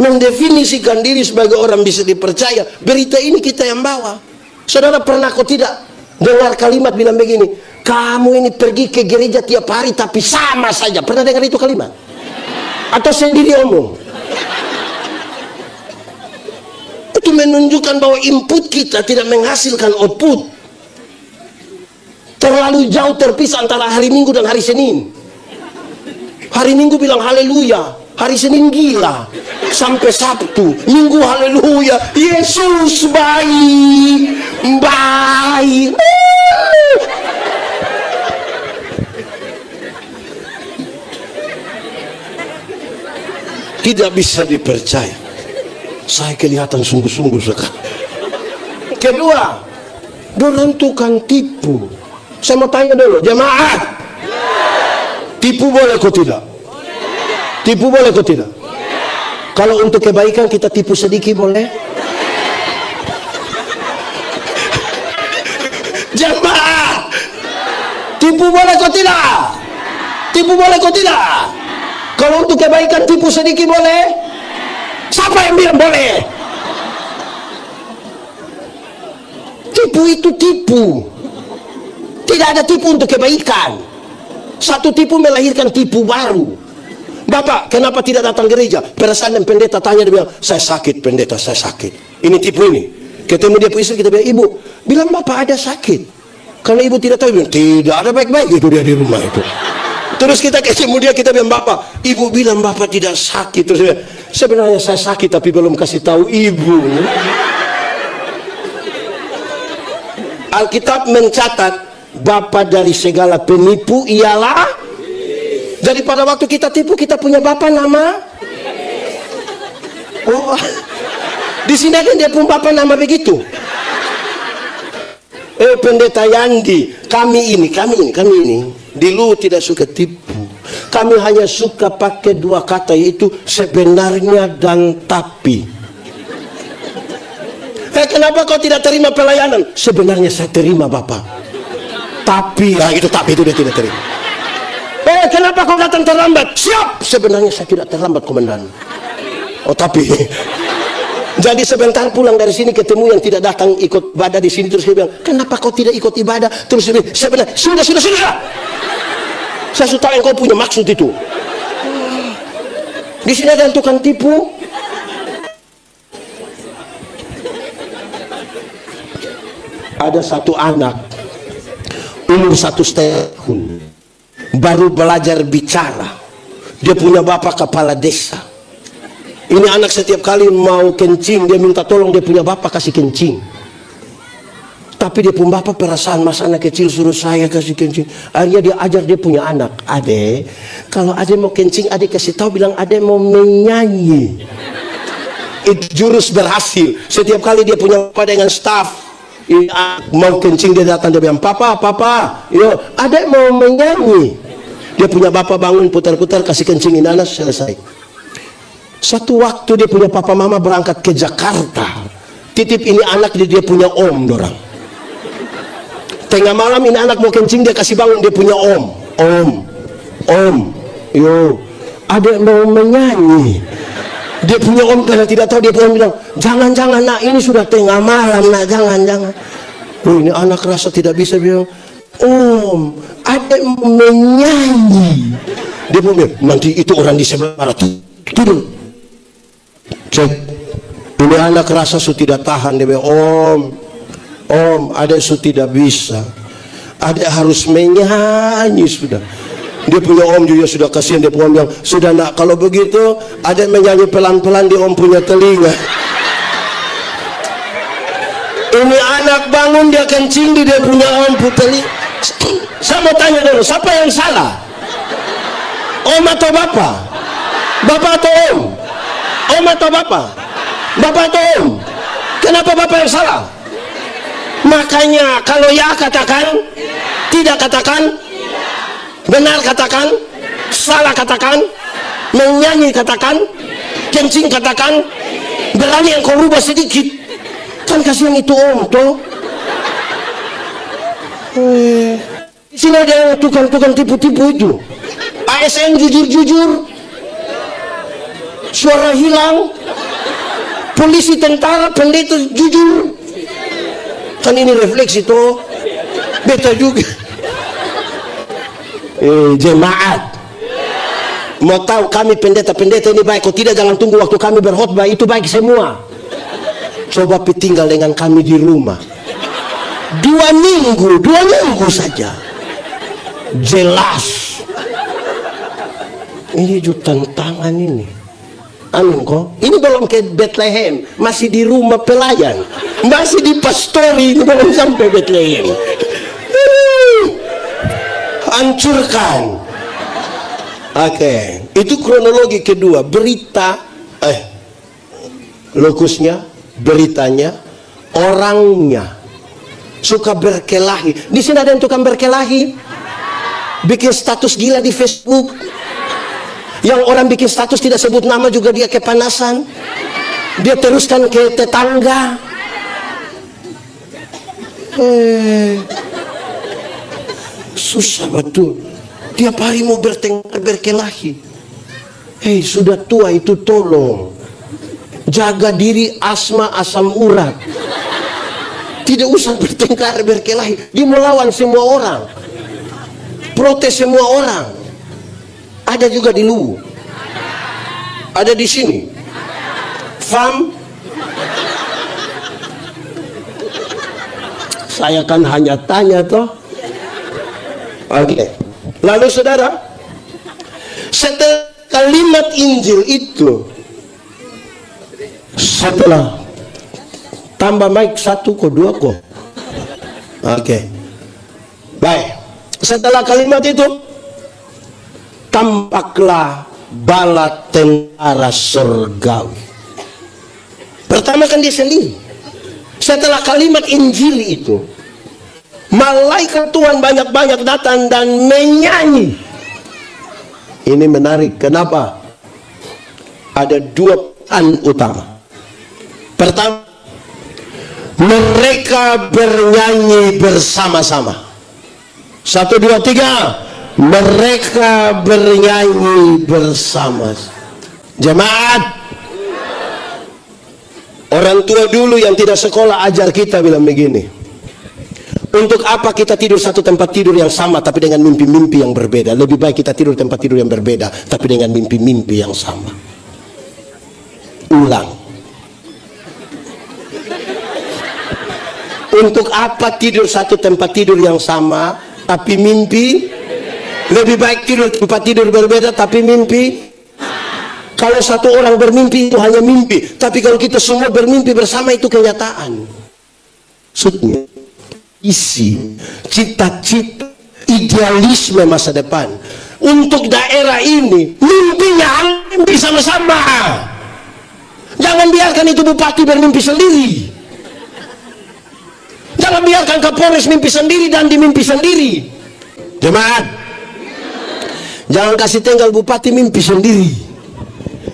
Mendefinisikan diri sebagai orang bisa dipercaya. Berita ini kita yang bawa. Saudara pernah kok tidak dengar kalimat bilang begini, kamu ini pergi ke gereja tiap hari tapi sama saja? Pernah dengar itu kalimat? Atau sendiri omong? Itu menunjukkan bahwa input kita tidak menghasilkan output. Terlalu jauh terpisah antara hari Minggu dan hari Senin. Hari Minggu bilang haleluya, hari Senin gila. Sampai Sabtu, Minggu haleluya, Yesus baik, baik. Tidak bisa dipercaya. Saya kelihatan sungguh-sungguh sekali. Kedua, dorang tukang tipu. Saya mau tanya dulu, jemaat, tipu boleh kok tidak? Tipu boleh kok tidak? Kalau untuk kebaikan kita tipu sedikit boleh? Jemaat, tipu boleh kok tidak? Tipu boleh kok tidak? Kalau untuk kebaikan tipu sedikit boleh? Siapa yang bilang boleh? Tipu itu tipu. Tidak ada tipu untuk kebaikan. Satu tipu melahirkan tipu baru. Bapak, kenapa tidak datang gereja? Perasaan dan pendeta tanya, dia bilang, saya sakit pendeta, saya sakit. Ini tipu ini. Ketemu dia istri, kita bilang, ibu, bilang bapak ada sakit. Karena ibu tidak tahu, bilang, tidak ada baik-baik. Itu dia di rumah itu. Terus kita ketemu dia, kita bilang, bapak, ibu bilang bapak tidak sakit. Terus dia bilang, sebenarnya saya sakit tapi belum kasih tahu ibu. Alkitab mencatat, bapak dari segala penipu ialah. Jadi pada waktu kita tipu, kita punya bapak nama? Oh, di sini kan dia punya bapak nama begitu. Pendeta Yandi, kami ini. Di lu tidak suka tipu. Kami hanya suka pakai dua kata, yaitu sebenarnya dan tapi. Kenapa kau tidak terima pelayanan? Sebenarnya saya terima bapak. Tapi, itu tapi itu dia tidak terima. Kenapa kau datang terlambat? Siap. Sebenarnya saya tidak terlambat komandan. Oh tapi. Jadi sebentar pulang dari sini ketemu yang tidak datang ikut ibadah di sini, terus dia bilang, kenapa kau tidak ikut ibadah? Terus dia bilang, sebenarnya sudah. Saya sudah tahu yang kau punya maksud itu. Di sini ada tukang tipu. Ada satu anak umur 1,5 tahun. Baru belajar bicara. Dia punya bapak kepala desa. Ini anak setiap kali mau kencing, dia minta tolong dia punya bapak kasih kencing. Tapi dia punya bapak perasaan, mas anak kecil suruh saya kasih kencing. Akhirnya dia ajar dia punya anak, adek, kalau adek mau kencing, adek kasih tahu, bilang adek mau menyanyi. Itu jurus berhasil. Setiap kali dia punya bapak dengan staff, mau kencing dia datang, dia bilang, papa, yo, adek mau menyanyi. Dia punya bapak bangun putar-putar kasih kencingin anak, selesai. Satu waktu dia punya papa mama berangkat ke Jakarta, titip ini anak dia punya om dorang. Tengah malam ini anak mau kencing, dia kasih bangun, dia punya om, yo, adek mau menyanyi. Dia punya om karena tidak tahu, dia punya bilang, jangan nak, ini sudah tengah malam nak, jangan. Oh, ini anak rasa tidak bisa, bilang, om, adek menyanyi. Dia pun bilang, nanti itu orang di sebelah barat turun. Cek, ini anak rasa sudah tidak tahan. Dia bilang, om, adek sudah tidak bisa, adek harus menyanyi sudah. Dia punya om juga sudah kasihan, dia punya om bilang, sudah nak, kalau begitu adek menyanyi pelan-pelan di om punya telinga. Ini anak bangun dia kencing di dia punya om puteli. Saya mau tanya dulu, siapa yang salah? Om atau bapak? Bapak atau om? Om atau bapak? Bapak atau om? Kenapa bapak yang salah? Makanya kalau ya katakan, tidak katakan, benar katakan, salah katakan, menyanyi katakan, kencing katakan, berani yang kau rubah sedikit. Kan kasihan itu om toh. Di sini ada yang tukang-tukang tipu-tipu itu. ASN jujur-jujur, suara hilang, polisi, tentara, pendeta jujur. Kan ini refleksi toh. Beta juga. Jemaat, mau tahu kami pendeta-pendeta ini baik, kok tidak jangan tunggu waktu kami berkhotbah, itu baik semua. Coba tinggal dengan kami di rumah 2 minggu saja, jelas. Ini juga tantangan ini. Anu kok, ini belum ke Bethlehem, masih di rumah pelayan, masih di pastori, ini belum sampai Bethlehem. Hancurkan. Oke, itu kronologi kedua. Berita, lokusnya, beritanya, orangnya suka berkelahi. Di sini ada yang tukang berkelahi, bikin status gila di Facebook. Yang orang bikin status tidak sebut nama juga dia kepanasan. Dia teruskan ke tetangga. Susah betul. Tiap hari mau bertengkar berkelahi. Sudah tua itu tolong jaga diri, asma, asam urat. Tidak usah bertengkar berkelahi. Dia melawan semua orang, protes semua orang. Ada juga di Luwu, ada di sini. Fam, saya kan hanya tanya toh. Oke. Lalu saudara, setelah kalimat Injil itu, setelah tambah mic 1 kok 2 kok. Oke. Baik. Setelah kalimat itu, tampaklah bala tentara surgawi. Pertama kan dia sendiri. Setelah kalimat Injil itu, malaikat Tuhan banyak-banyak datang dan menyanyi. Ini menarik. Kenapa? Ada 2 pesan utama. Pertama, mereka bernyanyi bersama-sama. 1, 2, 3. Mereka bernyanyi bersama. Jemaat, orang tua dulu yang tidak sekolah ajar kita bilang begini: untuk apa kita tidur satu tempat tidur yang sama tapi dengan mimpi-mimpi yang berbeda? Lebih baik kita tidur tempat tidur yang berbeda tapi dengan mimpi-mimpi yang sama. Ulang. Untuk apa tidur satu tempat tidur yang sama tapi mimpi? Lebih baik tidur tempat tidur berbeda tapi mimpi. Kalau satu orang bermimpi itu hanya mimpi, tapi kalau kita semua bermimpi bersama itu kenyataan. Maksudnya isi cita-cita, idealisme masa depan untuk daerah ini, mimpinya mimpi sama-sama. Jangan biarkan itu bupati bermimpi sendiri. Jangan biarkan Kapolres mimpi sendiri dan dimimpi sendiri. Jemaat, jangan kasih tinggal bupati mimpi sendiri.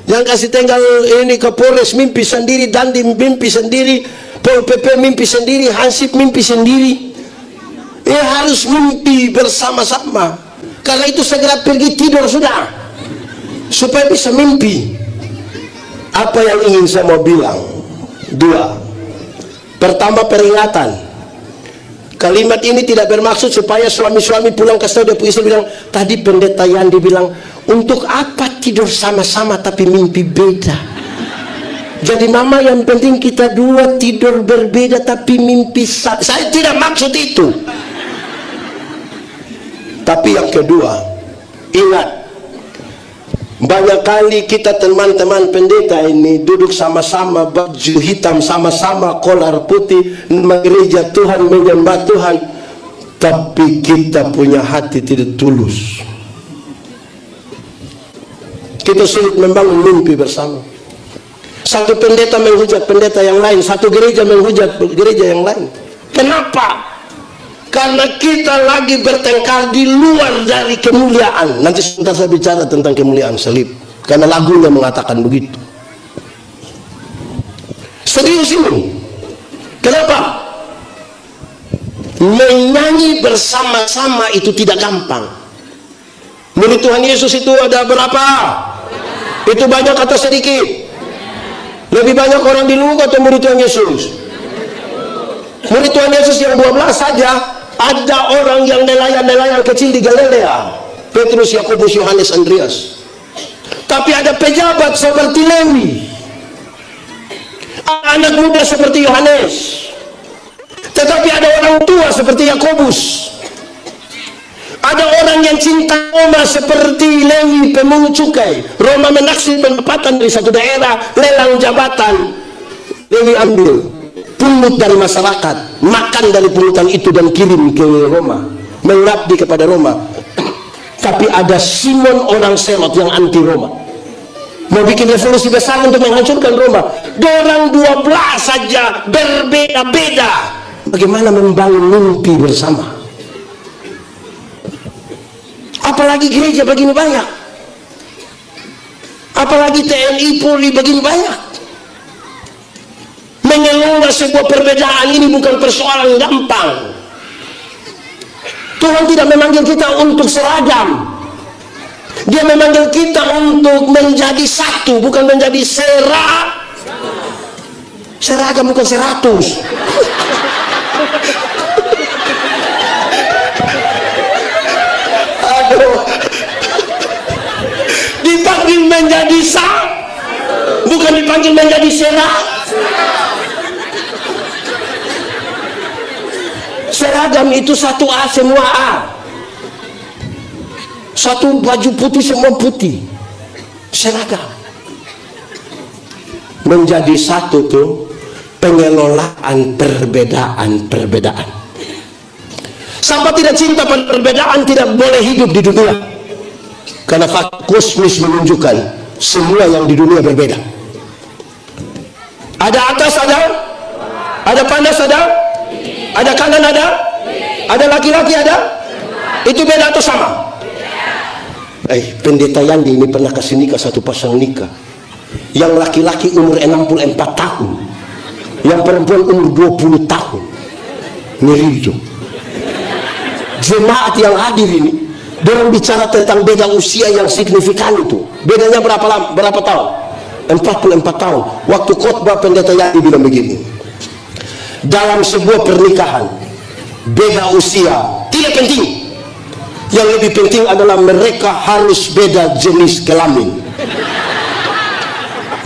Jangan kasih tinggal ini Kapolres mimpi sendiri dan dimimpi sendiri, Pol PP mimpi sendiri, Hansip mimpi sendiri. Harus mimpi bersama-sama. Karena itu segera pergi tidur sudah, supaya bisa mimpi. Apa yang ingin saya mau bilang? 2. Pertama, peringatan. Kalimat ini tidak bermaksud supaya suami-suami pulang ke dia puisi bilang, tadi pendeta Yandi bilang, untuk apa tidur sama-sama tapi mimpi beda. Jadi mama, yang penting kita 2 tidur berbeda tapi mimpi sama. Saya tidak maksud itu. Tapi yang kedua, ingat, Banyak kali kita teman-teman pendeta ini duduk sama-sama, baju hitam sama-sama, kolar putih, gereja Tuhan, menyembah Tuhan, tapi kita punya hati tidak tulus. Kita sulit membangun mimpi bersama. Satu pendeta menghujat pendeta yang lain, satu gereja menghujat gereja yang lain. Kenapa? Karena kita lagi bertengkar di luar dari kemuliaan. Nanti sebentar saya bicara tentang kemuliaan salib, karena lagunya mengatakan begitu. Serius ini. Kenapa? Menyanyi bersama-sama itu tidak gampang. Murid Tuhan Yesus itu ada berapa? Itu banyak atau sedikit? Lebih banyak orang di luar atau murid Tuhan Yesus? Murid Tuhan Yesus yang 12 saja. Ada orang yang nelayan-nelayan kecil di Galilea, Petrus, Yakobus, Yohanes, Andreas. Tapi ada pejabat seperti Lewi, anak muda seperti Yohanes, tetapi ada orang tua seperti Yakobus. Ada orang yang cinta Roma seperti Lewi, pemungut cukai. Roma menaksir pendapatan dari satu daerah, lelang jabatan, Lewi ambil. Pungut dari masyarakat, makan dari pungutan itu dan kirim ke Roma, mengabdi kepada Roma. Tapi ada Simon orang Selot yang anti Roma, mau bikin revolusi besar untuk menghancurkan Roma. Dorang 12 saja berbeda-beda. Bagaimana membangun mimpi bersama? Apalagi gereja begini banyak, apalagi TNI Polri begini banyak. Mengelola sebuah perbedaan ini bukan persoalan gampang. Tuhan tidak memanggil kita untuk seragam. Dia memanggil kita untuk menjadi satu, bukan menjadi seragam, bukan 100. Aduh. Dipanggil menjadi bukan dipanggil menjadi seragam itu satu A semua A, satu baju putih semua putih. Seragam. Menjadi satu tuh pengelolaan perbedaan. Sampai tidak cinta pada perbedaan tidak boleh hidup di dunia, karena fakta kosmis menunjukkan semua yang di dunia berbeda. Ada atas, ada panas, ada kanan, ada laki-laki, itu beda atau sama? Pendeta Yandi ini pernah kasih nikah satu pasang nikah, yang laki-laki umur 64 tahun, yang perempuan umur 20 tahun. Ngeri itu. Jemaat yang hadir ini, dorang bicara tentang beda usia yang signifikan itu. Bedanya berapa tahun? 44 tahun. Waktu khotbah pendeta Yandi bilang begini, dalam sebuah pernikahan beda usia tidak penting, yang lebih penting adalah mereka harus beda jenis kelamin.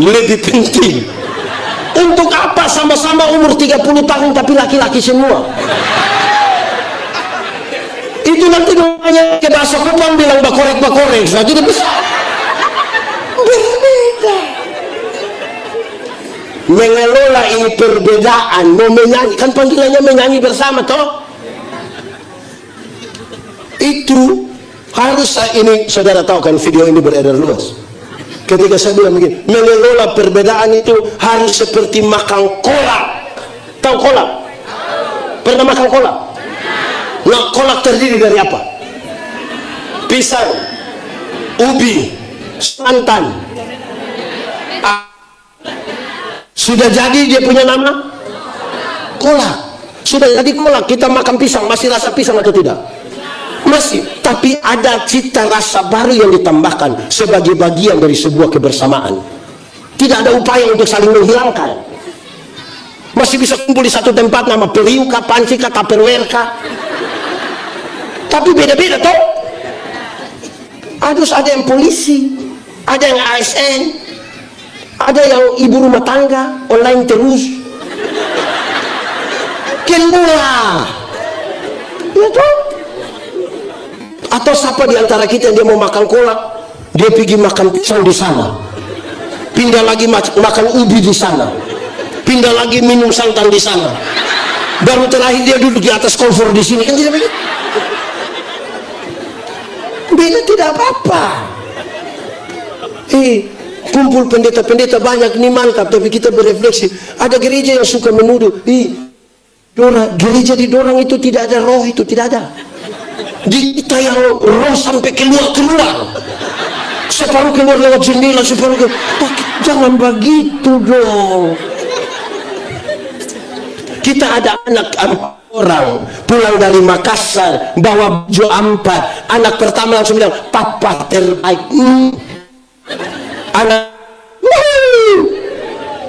Lebih penting. Untuk apa sama-sama umur 30 tahun tapi laki-laki semua? Itu nanti namanya ke bahasa Kupang bilang bakorek, nah tidak bisa. Berbeda. Mengelola ini perbedaan, mau menyanyi, kan panggilannya menyanyi bersama toh. Itu harus ini, saudara tahu kan, video ini beredar luas. Ketika saya bilang begini, mengelola perbedaan itu harus seperti makan kolak. Tahu kolak? Pernah makan kolak? Nah, kolak terdiri dari apa? Pisang, ubi, santan. Sudah jadi dia punya nama? Kolak. Sudah jadi kolak. Kita makan pisang, masih rasa pisang atau tidak? Masih. Tapi ada cita rasa baru yang ditambahkan sebagai bagian dari sebuah kebersamaan. Tidak ada upaya untuk saling menghilangkan. Masih bisa kumpul di satu tempat, nama periuka, pancika, tupperware-ka. Tapi beda-beda toh. Ada yang polisi, ada yang ASN, ada yang ibu rumah tangga, online terus. Keluar. Ya toh. Atau siapa di antara kita yang dia mau makan kolak, dia pergi makan pisang di sana, pindah lagi makan ubi di sana, pindah lagi minum santan di sana, baru terakhir dia duduk di atas kompor di sini. Kan tidak begitu? Beda tidak apa-apa. Kumpul pendeta-pendeta banyak ini mantap, tapi kita berefleksi. Ada gereja yang suka menuduh, gereja di dorang itu tidak ada roh, itu tidak ada. Di kita yang roh sampai keluar, separuh keluar lewat jendela, separuh keluar. Jangan begitu dong. Kita ada anak orang pulang dari Makassar bawa baju 4, anak pertama langsung bilang papa terbaik.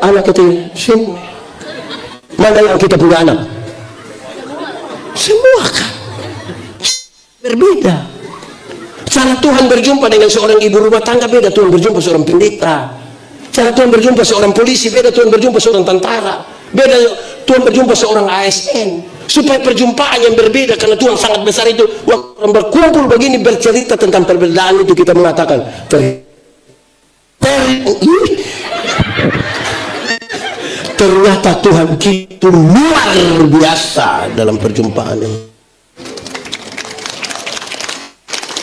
Anak kecil sini, mana yang kita punya anak? Semua kan berbeda. Cara Tuhan berjumpa dengan seorang ibu rumah tangga beda Tuhan berjumpa seorang pendeta. Cara Tuhan berjumpa seorang polisi beda Tuhan berjumpa seorang tentara. Beda Tuhan berjumpa seorang ASN. Supaya perjumpaan yang berbeda, karena Tuhan sangat besar itu. Waktu orang berkumpul begini bercerita tentang perbedaan itu, kita mengatakan ternyata Tuhan itu luar biasa dalam perjumpaan ini.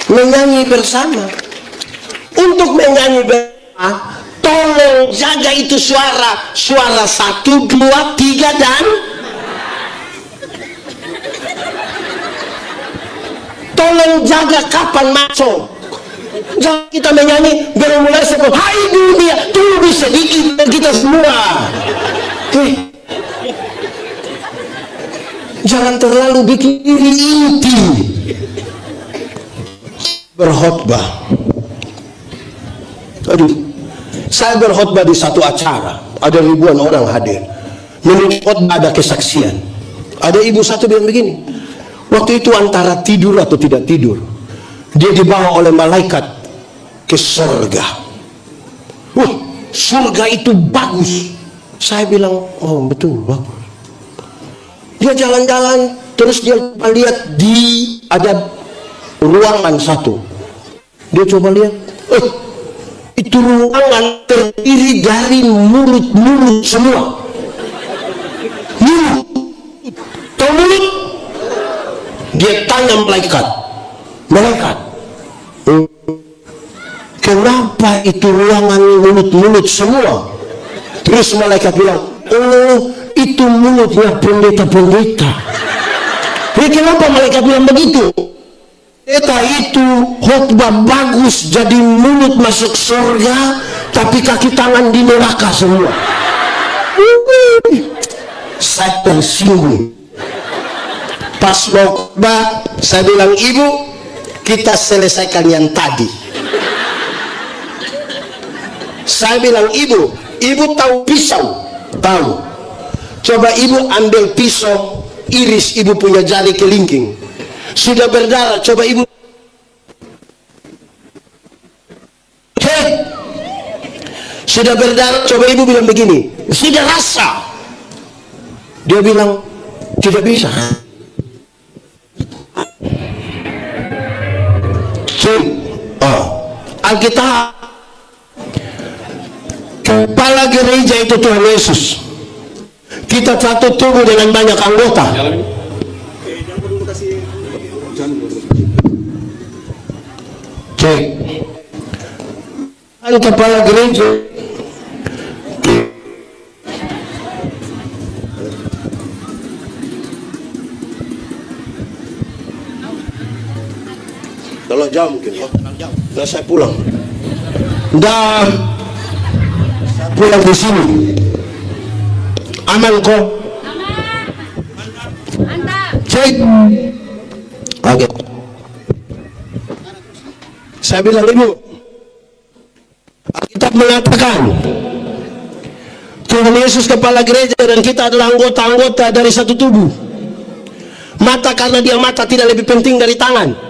Menyanyi bersama. Untuk menyanyi bersama, tolong jaga itu suara 1, 2, 3 dan tolong jaga kapan masuk. Jangan kita menyanyi baru mulai sebut hai dunia, tunggu sedikit kita semua. Jangan terlalu bikin diri inti. Berkhotbah, saya berkhotbah di satu acara, ada ribuan orang hadir. Menurut khotbah ada kesaksian. Ada ibu satu bilang begini, waktu itu antara tidur atau tidak tidur, dia dibawa oleh malaikat ke surga. Surga itu bagus. Saya bilang, oh betul bagus. Dia jalan-jalan, terus dia lihat ada ruangan satu. Dia coba lihat, itu ruangan terdiri dari mulut-mulut semua. Mulut. Dia tanya malaikat, kenapa itu ruangan mulut-mulut semua? Terus malaikat bilang, oh itu mulutnya pendeta-pendeta. Jadi kenapa malaikat bilang begitu? Pendeta itu khotbah bagus, jadi mulut masuk surga, tapi kaki tangan di neraka semua. Saya tersinggung. Pas mau khotbah, saya bilang, ibu, kita selesaikan yang tadi. Saya bilang, ibu tahu pisau? Tahu. Coba ibu ambil pisau, iris ibu punya jari kelingking. Sudah berdarah, coba ibu. Sudah berdarah, coba ibu bilang begini, sudah rasa. Dia bilang, tidak bisa. Alkitab, kepala gereja itu Tuhan Yesus. Kita satu tubuh dengan banyak anggota. Cek. Ada kepala gereja. Kalau jauh mungkin, nah saya pulang. Dah pulang di sini. Aman kok? Mantap. Cek. Oke. Saya bilang, ibu, Alkitab mengatakan Tuhan Yesus kepala gereja dan kita adalah anggota-anggota dari satu tubuh. Mata karena dia mata tidak lebih penting dari tangan.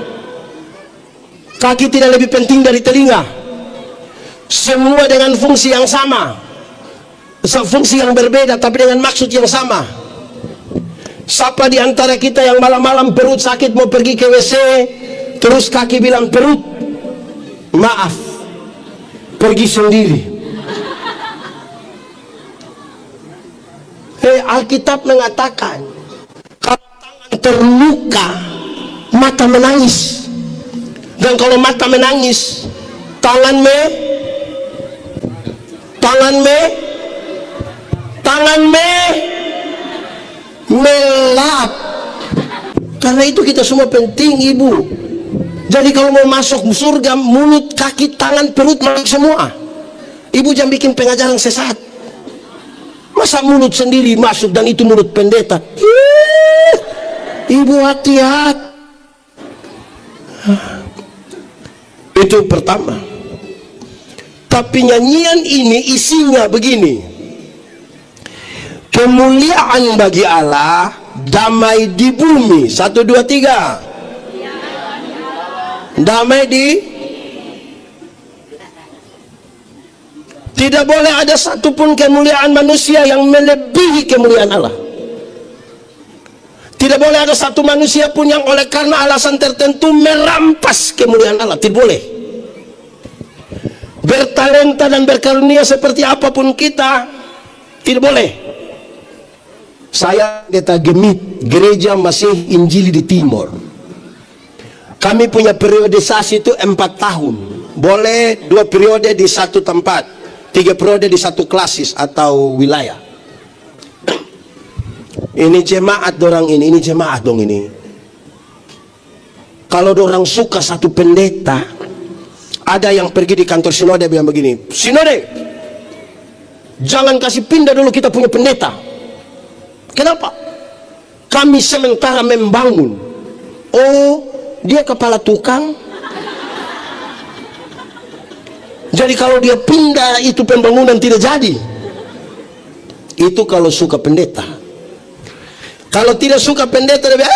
Kaki tidak lebih penting dari telinga. Semua dengan fungsi yang sama, fungsi yang berbeda tapi dengan maksud yang sama. Siapa di antara kita yang malam-malam perut sakit mau pergi ke WC, terus kaki bilang perut, maaf, pergi sendiri. Alkitab mengatakan kalau tangan terluka, mata menangis. Dan kalau mata menangis, tangan melap. Karena itu kita semua penting, Ibu. Jadi kalau mau masuk surga, mulut, kaki, tangan, perut masuk semua. Ibu jangan bikin pengajaran sesat. Masa mulut sendiri masuk dan itu mulut pendeta? Ibu hati-hati. Itu pertama. Tapi nyanyian ini isinya begini: kemuliaan bagi Allah, damai di bumi. 1, 2, 3. Damai di. Tidak boleh ada satupun kemuliaan manusia yang melebihi kemuliaan Allah. Tidak boleh ada satu manusia pun yang oleh karena alasan tertentu merampas kemuliaan Allah. Tidak boleh. Bertalenta dan berkarunia seperti apapun kita, tidak boleh. Saya pendeta Gemit, gereja Masih Injili di Timur. Kami punya periodisasi itu 4 tahun. Boleh 2 periode di satu tempat, 3 periode di satu klasis atau wilayah. Ini jemaat dorang ini jemaat dong ini. Kalau dorang suka satu pendeta, ada yang pergi di kantor sinode bilang begini, sinode, jangan kasih pindah dulu kita punya pendeta. Kenapa? Kami sementara membangun. Oh, dia kepala tukang. Jadi kalau dia pindah itu pembangunan tidak jadi. Itu kalau suka pendeta. Kalau tidak suka pendeta, dia bilang,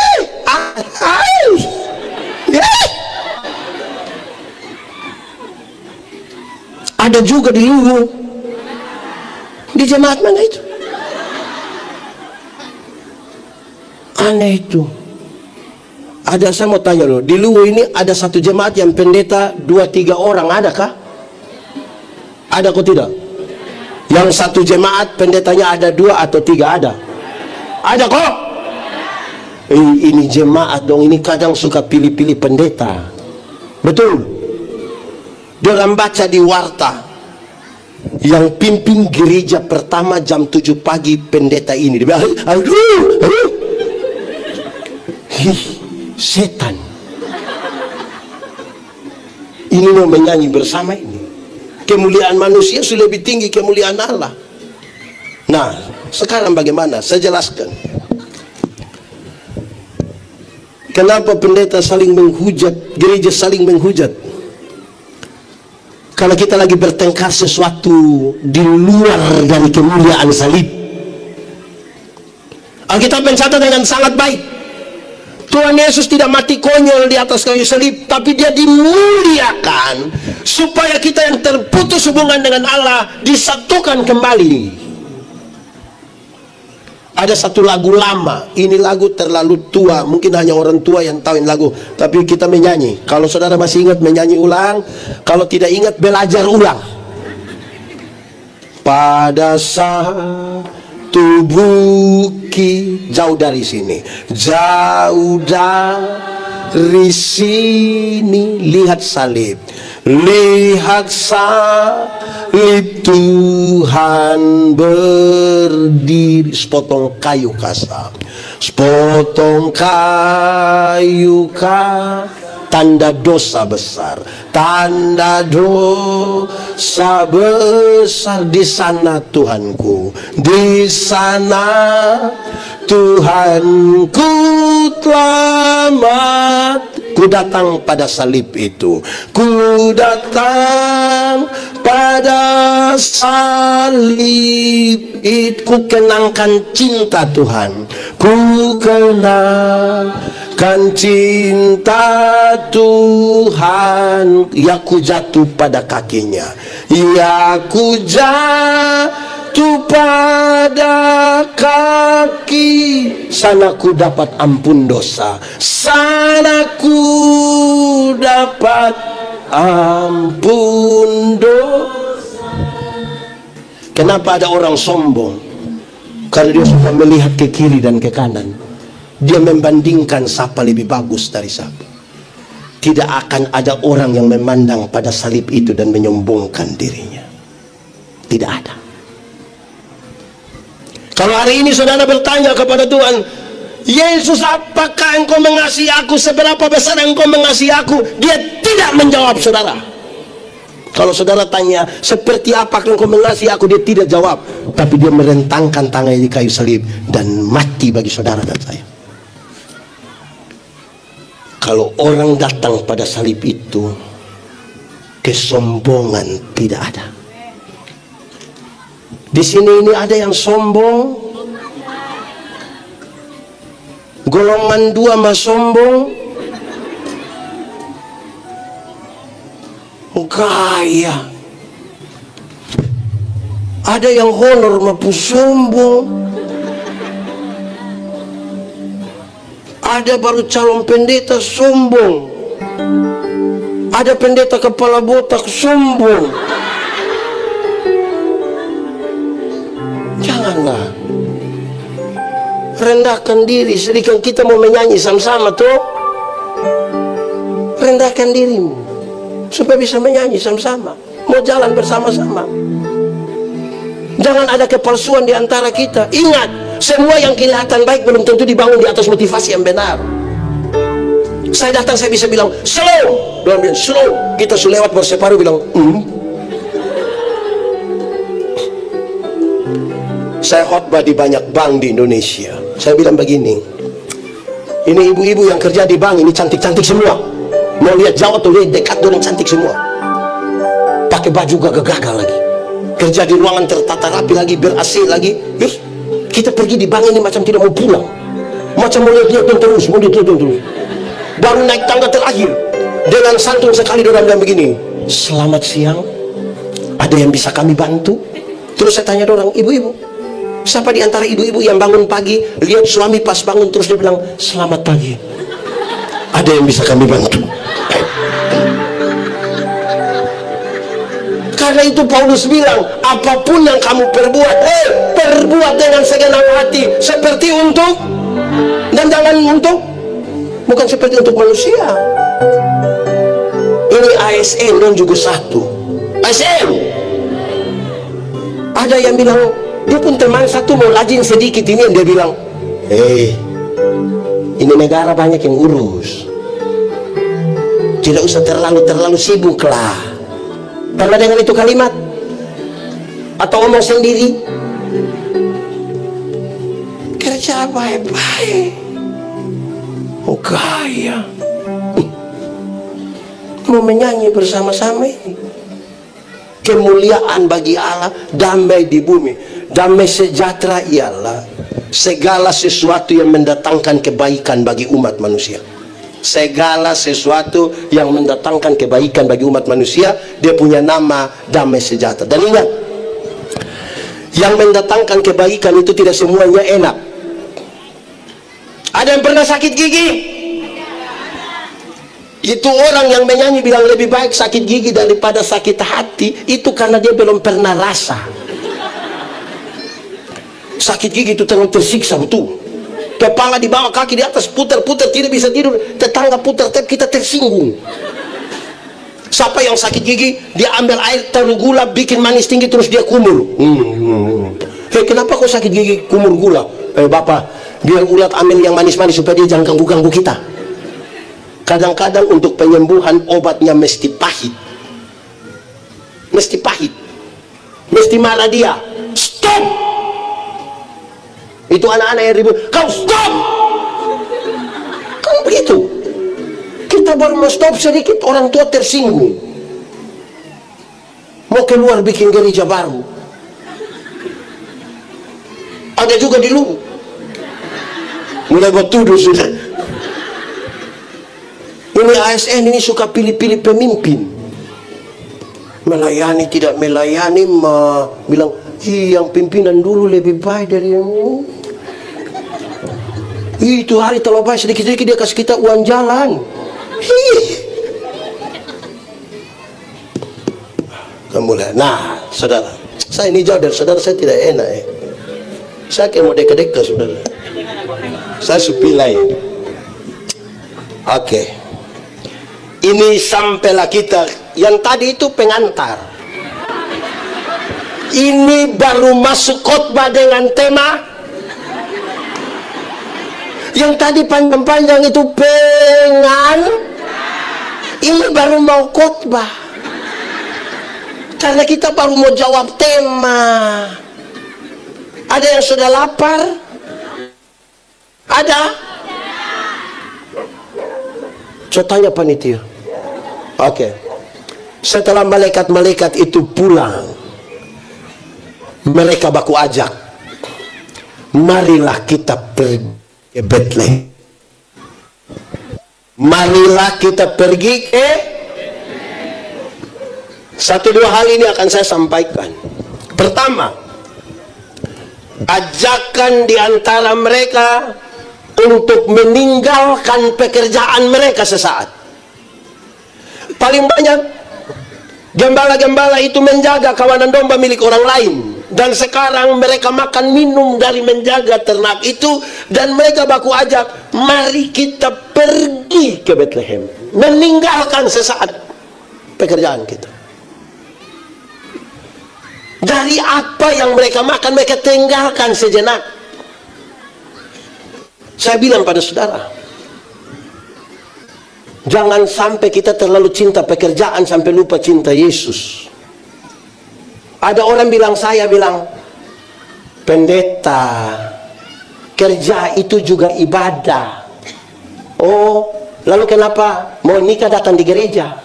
ada juga di Luwu. Di jemaat mana itu? Aneh itu. Ada, saya mau tanya loh, di Luwu ini ada satu jemaat yang pendeta 2-3 orang, adakah? Ada kok tidak? Yang satu jemaat pendetanya ada 2 atau 3 ada? Ada kok? Ini jemaat dong, ini kadang suka pilih-pilih pendeta. Betul? Dalam baca di warta, yang pimpin gereja pertama jam 7 pagi pendeta ini. Dia bilang, aduh. Setan. Ini mau menyanyi bersama ini. Kemuliaan manusia sudah lebih tinggi kemuliaan Allah. Nah, sekarang bagaimana? Saya jelaskan. Kenapa pendeta saling menghujat, gereja saling menghujat? Kalau kita lagi bertengkar sesuatu di luar dari kemuliaan salib. Alkitab mencatat dengan sangat baik. Tuhan Yesus tidak mati konyol di atas kayu salib, tapi dia dimuliakan supaya kita yang terputus hubungan dengan Allah disatukan kembali. Ada satu lagu lama, ini lagu terlalu tua, mungkin hanya orang tua yang tahu lagu, tapi kita menyanyi. Kalau saudara masih ingat, menyanyi ulang. Kalau tidak ingat, belajar ulang. Pada satu bukit jauh dari sini, jauh dari sini, lihat salib, lihat salib, Tuhan berdiri. Sepotong kayu kasar, sepotong kayu kasar, tanda dosa besar, tanda dosa besar. Di sana Tuhanku, di sana Tuhanku telah mati. Ku datang pada salib itu, ku datang pada salib itu. Ku kenangkan cinta Tuhan, ku kenangkan cinta Tuhan. Ya, ku jatuh pada kakinya, ya ku jatuh pada kaki. Sana ku dapat ampun dosa, sana ku dapat ampun dosa. Kenapa ada orang sombong? Karena dia suka melihat ke kiri dan ke kanan. Dia membandingkan siapa lebih bagus dari siapa. Tidak akan ada orang yang memandang pada salib itu dan menyombongkan dirinya. Tidak ada. Kalau hari ini saudara bertanya kepada Tuhan, Yesus, apakah engkau mengasihi aku? Seberapa besar engkau mengasihi aku? Dia tidak menjawab saudara. Kalau saudara tanya, seperti apa engkau mengasihi aku? Dia tidak jawab. Tapi dia merentangkan tangannya di kayu salib dan mati bagi saudara dan saya. Kalau orang datang pada salib itu, kesombongan tidak ada. Di sini ini ada yang sombong, golongan 2 mah sombong, gaya. Ada yang honor mah sombong. Ada baru calon pendeta sombong. Ada pendeta kepala botak sombong. Janganlah. Rendahkan diri. Sedikit kita mau menyanyi sama-sama tuh. Rendahkan dirimu supaya bisa menyanyi sama-sama. Mau jalan bersama-sama. Jangan ada kepalsuan di antara kita. Ingat, semua yang kelihatan baik belum tentu dibangun di atas motivasi yang benar. Saya datang, saya bisa bilang slow, dia bilang slow. Kita sudah lewat berseparuh bilang Saya khotbah di banyak bank di Indonesia. Saya bilang begini, ini ibu-ibu yang kerja di bank ini cantik-cantik semua. Mau lihat jauh atau lihat dekat, orang cantik semua. Pakai baju gagah-gagah lagi. Kerja di ruangan tertata rapi lagi, ber-AC lagi. Terus kita pergi di bank ini macam tidak mau pulang, macam mau lihat terus, mau lihat terus. Baru naik tangga terakhir, dengan santun sekali orang bilang begini, selamat siang, ada yang bisa kami bantu? Terus saya tanya orang, ibu-ibu, siapa di antara ibu-ibu yang bangun pagi lihat suami pas bangun terus dia bilang selamat pagi, ada yang bisa kami bantu? Karena itu Paulus bilang, apapun yang kamu perbuat, perbuat dengan segenap hati, seperti untuk, dan jangan untuk, bukan seperti untuk manusia. Ini ASN dan juga satu ASN. Ada yang bilang, dia pun teman satu mau rajin sedikit ini, yang dia bilang, ini negara banyak yang urus, tidak usah terlalu sibuk lah. Pernah dengar itu kalimat? Atau omong sendiri? Kerja baik-baik, gaya. Mau menyanyi bersama-sama ini. Kemuliaan bagi Allah, damai di bumi. Damai sejahtera ialah segala sesuatu yang mendatangkan kebaikan bagi umat manusia. Segala sesuatu yang mendatangkan kebaikan bagi umat manusia, dia punya nama damai sejahtera. Dan ingat, yang mendatangkan kebaikan itu tidak semuanya enak. Ada yang pernah sakit gigi? Itu orang yang menyanyi bilang lebih baik sakit gigi daripada sakit hati. Itu karena dia belum pernah rasa. Sakit gigi itu terlalu tersiksa betul. Kepala di bawah, kaki di atas, putar-putar, tidak bisa tidur. Tetangga putar tap, kita tersinggung. Siapa yang sakit gigi, dia ambil air taruh gula, bikin manis tinggi, terus dia kumur. Kenapa kok sakit gigi kumur gula? Bapak, biar ulat ambil yang manis-manis supaya dia jangan ganggu-ganggu kita. Kadang-kadang untuk penyembuhan obatnya mesti pahit. Mesti pahit. Mesti marah dia. Stop! Itu anak-anak yang ribut, kau stop! Kan begitu. Kita baru mau stop sedikit, orang tua tersinggung. Mau keluar bikin gereja baru. Ada juga di Luwu. Mulai bertuduh sudah. Ini ASN ini suka pilih-pilih pemimpin. Melayani tidak melayani, bilang, yang pimpinan dulu lebih baik dari yang ini. Itu hari terlalu baik, sedikit-sedikit dia kasih kita uang jalan. Kemudian, nah saudara, Saya ini jauh dari saudara, saya tidak enak ya. Saya kayak mau dekat-dekat saudara. Saya supilai. Oke. Ini sampailah kita. Yang tadi itu pengantar. Ini baru masuk khotbah dengan tema. Yang tadi panjang-panjang itu ini baru mau khotbah. Karena kita baru mau jawab tema. Ada yang sudah lapar? Ada? Saya tanya panitia. Oke. Setelah malaikat-malaikat itu pulang, mereka baku ajak, marilah kita pergi ke Bethlehem. Marilah kita pergi ke. Satu dua hal ini akan saya sampaikan. Pertama, ajakan di antara mereka untuk meninggalkan pekerjaan mereka sesaat. Paling banyak gembala-gembala itu menjaga kawanan domba milik orang lain, dan sekarang mereka makan minum dari menjaga ternak itu, dan mereka baku ajak, mari kita pergi ke Bethlehem, meninggalkan sesaat pekerjaan kita. Dari apa yang mereka makan, mereka tinggalkan sejenak. Saya bilang pada saudara, jangan sampai kita terlalu cinta pekerjaan sampai lupa cinta Yesus. Ada orang bilang, saya bilang, pendeta, kerja itu juga ibadah. Oh, lalu kenapa mau nikah datang di gereja?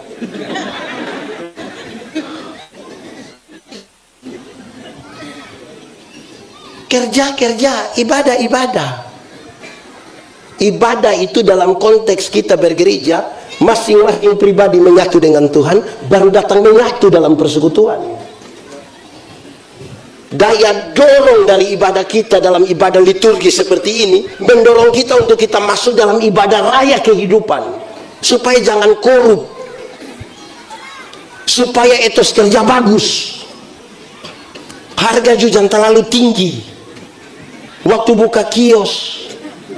Kerja, ibadah. Ibadah itu dalam konteks kita bergereja, masing-masing pribadi menyatu dengan Tuhan, baru datang menyatu dalam persekutuan. Daya dorong dari ibadah kita dalam ibadah liturgi seperti ini, mendorong kita untuk kita masuk dalam ibadah raya kehidupan, supaya jangan korup, supaya etos kerja bagus, harga juga jangan terlalu tinggi. Waktu buka kios,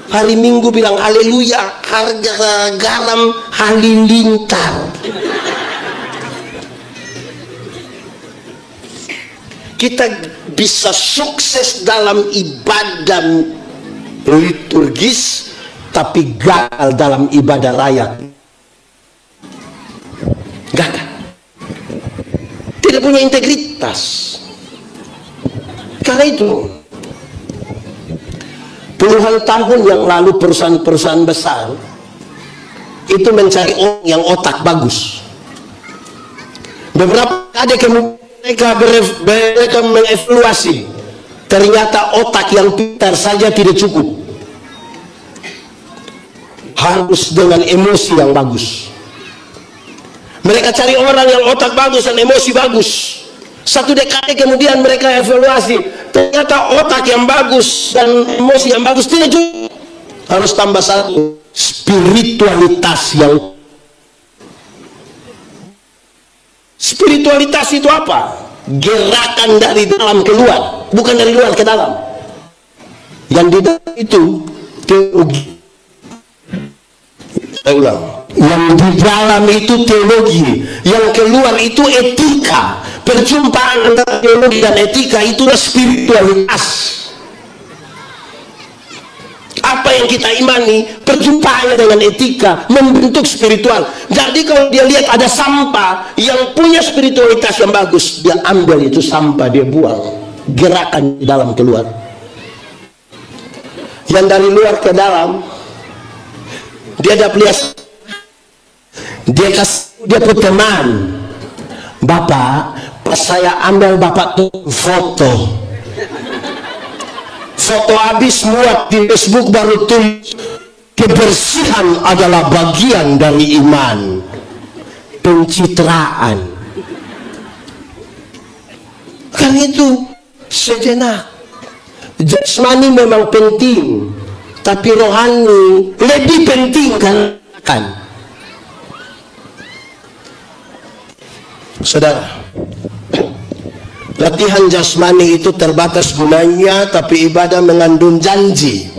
hari Minggu bilang haleluya, harga garam halilintar. Kita bisa sukses dalam ibadah liturgis, tapi gagal dalam ibadah raya. Gagal. Tidak punya integritas. Karena itu, puluhan tahun yang lalu perusahaan-perusahaan besar itu mencari orang yang otak bagus. Beberapa ada kemudian mereka mengevaluasi, ternyata otak yang pintar saja tidak cukup, harus dengan emosi yang bagus. Mereka cari orang yang otak bagus dan emosi bagus. Satu dekade kemudian mereka evaluasi, ternyata otak yang bagus dan emosi yang bagus tidak cukup, harus tambah satu, spiritualitas yang. Spiritualitas itu apa? Gerakan dari dalam keluar, bukan dari luar ke dalam. Yang di dalam itu teologi. Saya ulang, yang di dalam itu teologi, yang keluar itu etika. Perjumpaan antara teologi dan etika itulah spiritualitas. Apa yang kita imani, perjumpaannya dengan etika membentuk spiritual. Jadi kalau dia lihat ada sampah yang punya spiritualitas yang bagus, dia ambil itu sampah, dia buang. Gerakan di dalam keluar. Yang dari luar ke dalam, dia ada lihat, dia kasih, dia pun teman, Bapak, pas saya ambil Bapak tuh foto habis muat di Facebook, baru tulis kebersihan adalah bagian dari iman. Pencitraan. Kan itu sejenak. Jasmani memang penting, tapi rohani lebih penting kan? Saudara, Latihan jasmani itu terbatas gunanya, tapi ibadah mengandung janji.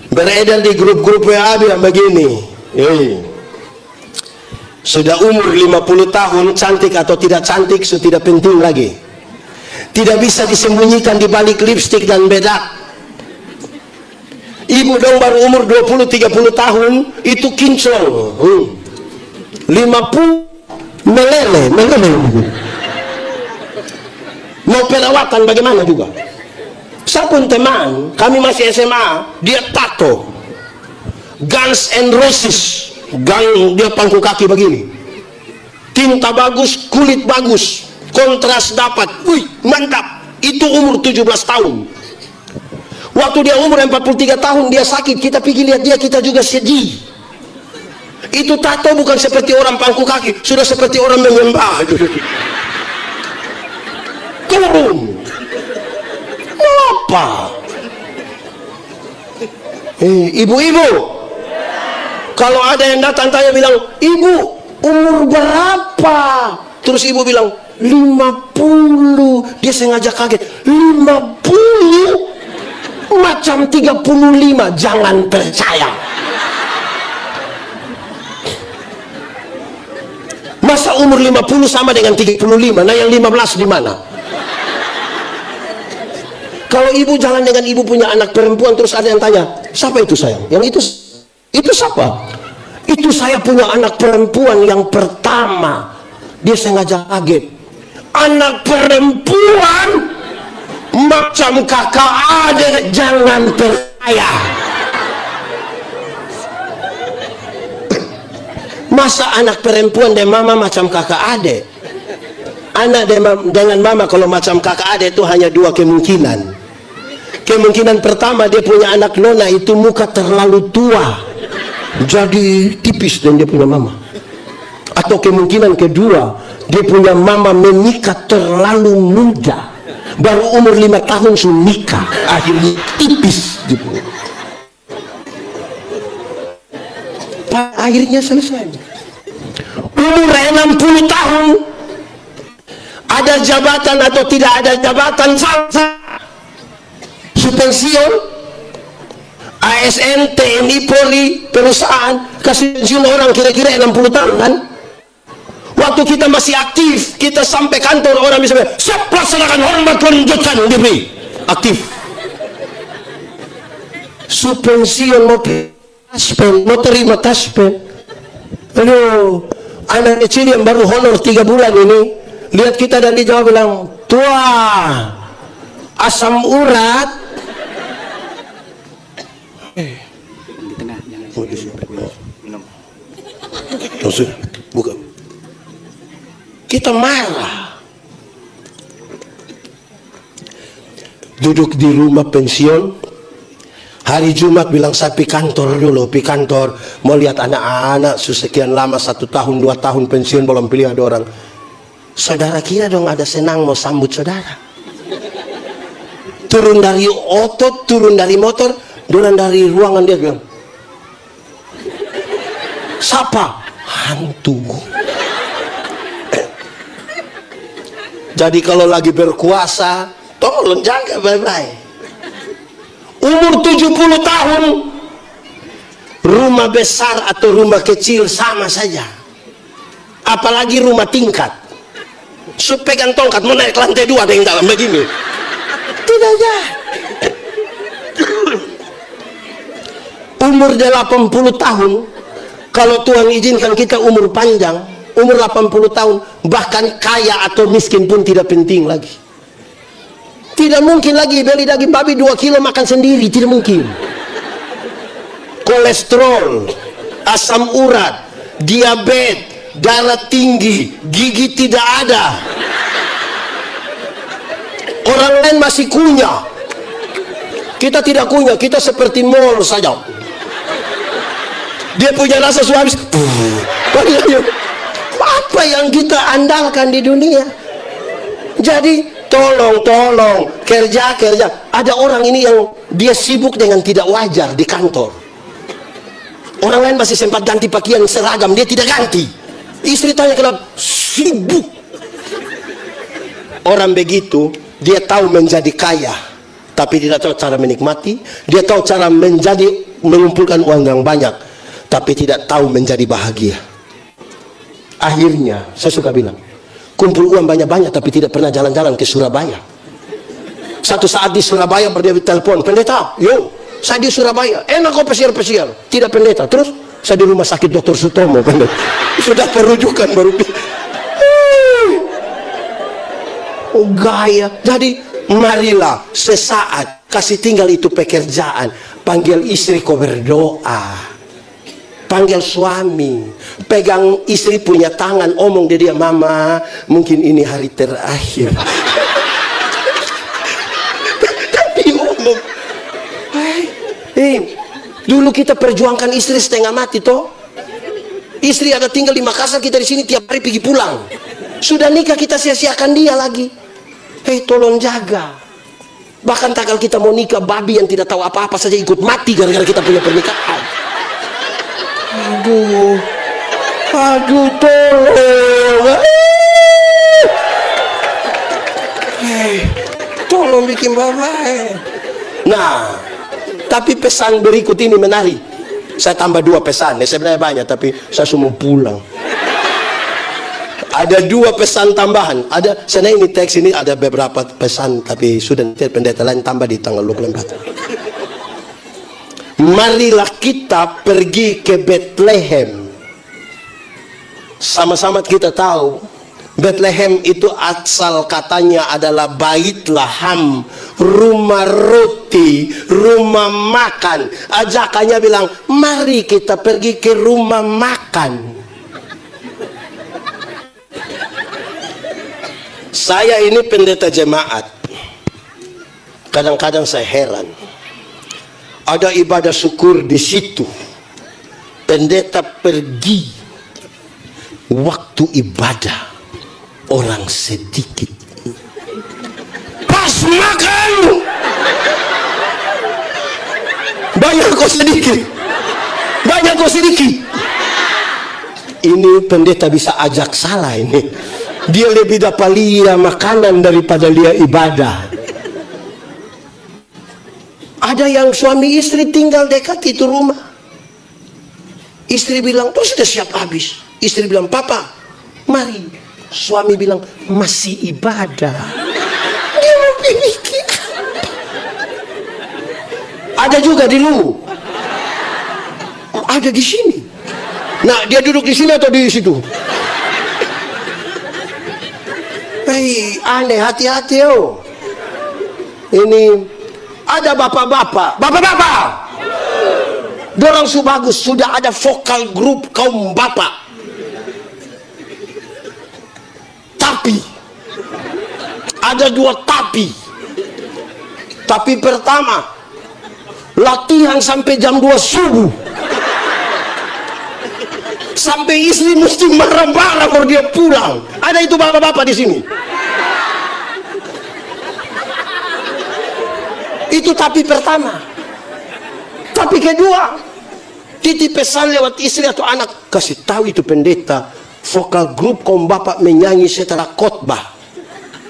Beredar di grup-grup WA bilang begini, sudah umur 50 tahun, cantik atau tidak cantik sudah tidak penting lagi. Tidak bisa disembunyikan di balik lipstik dan bedak. Ibu dong baru umur 20-30 tahun itu kinclong. 50 meleleh. Mau perawatan bagaimana juga. Saya pun teman, kami masih SMA, dia tato Guns and Roses, gang dia pangku kaki begini, tinta bagus, kulit bagus, kontras dapat, wih mantap. Itu umur 17 tahun. Waktu dia umur 43 tahun dia sakit, kita pergi lihat dia, kita juga sedih. Itu tato bukan seperti orang pangku kaki, sudah seperti orang menyembah. Turun. Apa? Ibu-ibu, kalau ada yang datang tanya bilang, ibu umur berapa? Terus ibu bilang 50. Dia sengaja kaget. 50? Macam 35. Jangan percaya. Masa umur 50 sama dengan 35? Nah yang 15 di mana? Kalau ibu jalan dengan ibu punya anak perempuan, terus ada yang tanya, siapa itu sayang? Yang itu siapa? Itu saya punya anak perempuan yang pertama. Dia sengaja kaget. Anak perempuan macam kakak adik, jangan percaya. Masa anak perempuan dan mama macam kakak adik? Anak dengan mama kalau macam kakak adik itu hanya dua kemungkinan. Kemungkinan pertama, dia punya anak nona itu muka terlalu tua, jadi tipis dan dia punya mama. Atau kemungkinan kedua, dia punya mama menikah terlalu muda, baru umur 5 tahun sudah nikah, akhirnya tipis gitu. Akhirnya selesai. Umur 60 tahun, ada jabatan atau tidak ada jabatan, pensiun, ASN, TNI, Polri, perusahaan kasih pensiun orang kira-kira 60 tahun kan. Waktu kita masih aktif, kita sampai kantor orang bisa bilang, siap laksanakan hormat lanjutkan diberi aktif. Pensiun mau terima taspen. Aduh, anak kecil yang baru honor 3 bulan ini lihat kita dan dia jawab bilang, tua asam urat. Bukan. Kita marah. Duduk di rumah pensiun. Hari Jumat bilang saya pi kantor dulu, pi kantor mau lihat anak-anak sekian lama, 1 tahun 2 tahun pensiun belum pilih ada orang. Saudara kira dong ada senang mau sambut saudara. Turun dari otot, turun dari motor, turun dari ruangan dia bilang, siapa? Hantu. Jadi kalau lagi berkuasa, tolong jaga baik-baik. Umur 70 tahun, rumah besar atau rumah kecil sama saja. Apalagi rumah tingkat. Pegang tongkat mau naik lantai 2 ada yang dalam begini. Tidak ada. Umur 80 tahun, kalau Tuhan izinkan kita umur panjang, umur 80 tahun, bahkan kaya atau miskin pun tidak penting lagi. Tidak mungkin lagi beli daging babi 2 kilo makan sendiri, tidak mungkin. Kolesterol, asam urat, diabetes, darah tinggi, gigi tidak ada. Orang lain masih kunyah, kita tidak kunyah, kita seperti mall saja. Dia punya rasa suami. Apa yang kita andalkan di dunia? Jadi tolong kerja. Ada orang ini yang dia sibuk dengan tidak wajar di kantor. Orang lain masih sempat ganti pakaian seragam, dia tidak ganti. Istri tanya kenapa? Sibuk. Orang begitu, dia tahu menjadi kaya, tapi tidak tahu cara menikmati. Dia tahu cara mengumpulkan uang yang banyak, tapi tidak tahu menjadi bahagia. Akhirnya, saya suka bilang, kumpul uang banyak-banyak, tapi tidak pernah jalan-jalan ke Surabaya. Satu saat di Surabaya, dia telepon, pendeta, yo, saya di Surabaya, enak kok pesiar-pesiar. Tidak pendeta, terus saya di rumah sakit Dr. Sutomo, pendeta. Sudah perujukan baru. Oh gaya. Jadi marilah sesaat kasih tinggal itu pekerjaan, panggil istri kau berdoa, panggil suami, pegang istri punya tangan, omong dia, mama mungkin ini hari terakhir. Tapi omong, dulu kita perjuangkan istri setengah mati toh. Istri ada tinggal di Makassar, kita di sini tiap hari pergi pulang. Sudah nikah kita sia-siakan dia lagi. Tolong jaga. Bahkan tanggal kita mau nikah, babi yang tidak tahu apa-apa saja ikut mati gara-gara kita punya pernikahan. Aduh, tolong. Tolong bikin bapak. Nah, tapi pesan berikut ini menarik. Saya tambah 2 pesan. Sebenarnya banyak, tapi saya semua pulang. Ada 2 pesan tambahan. Ada, sebenarnya ini teks ini ada beberapa pesan, tapi sudah nanti pendeta lain tambah di tanggal 24. Marilah kita pergi ke Bethlehem. Sama-sama kita tahu Bethlehem itu asal katanya adalah Bait Laham, rumah roti, rumah makan. Ajakannya bilang, mari kita pergi ke rumah makan. Saya ini pendeta jemaat. Kadang-kadang saya heran. Ada ibadah syukur di situ. Pendeta pergi waktu ibadah orang sedikit. Pas makan banyak kok sedikit. Banyak kok sedikit. Ini pendeta bisa ajak salah ini. Dia lebih dapat lihat makanan daripada lihat ibadah. Ada yang suami istri tinggal dekat itu rumah. Istri bilang, tuh sudah siap habis. Istri bilang, papa, mari. Suami bilang, masih ibadah. Dia mau pikir. Ada juga di lu. Ada di sini. Nah, dia duduk di sini atau di situ? Aneh, hati-hati yo. Ini ada bapak-bapak. Dorang su bagus, sudah ada vokal grup kaum bapak. Tapi ada 2 tapi. Tapi pertama, latihan sampai jam 2 subuh. Sampai istri mesti marah-marah kalau dia pulang. Ada itu bapak-bapak di sini. Itu tapi pertama. Tapi kedua, titip pesan lewat istri atau anak, kasih tahu itu pendeta, vokal grup kaum bapak menyanyi setelah khotbah.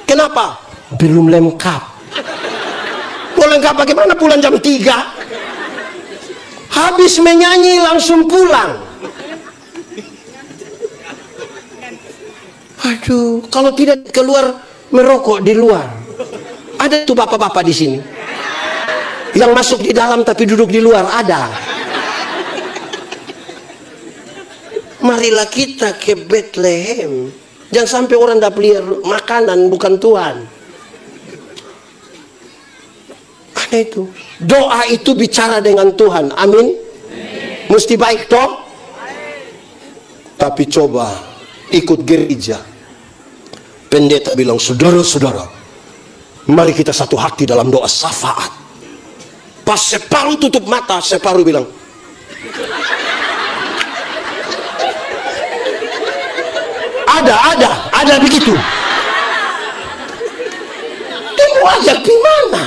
Kenapa? Belum lengkap. Mau lengkap bagaimana pulang jam 3? Habis menyanyi langsung pulang. Aduh, kalau tidak keluar merokok di luar. Ada tuh bapak-bapak di sini. Yang masuk di dalam tapi duduk di luar ada. Marilah kita ke Bethlehem. Jangan sampai orang dapat lihat makanan bukan Tuhan. Ada itu. Doa itu bicara dengan Tuhan. Amin. Mesti baik toh. Tapi coba ikut gereja. Pendeta bilang, saudara-saudara, mari kita satu hati dalam doa syafaat. Pas separuh tutup mata, separuh bilang, ada begitu. Dia mau ajak gimana?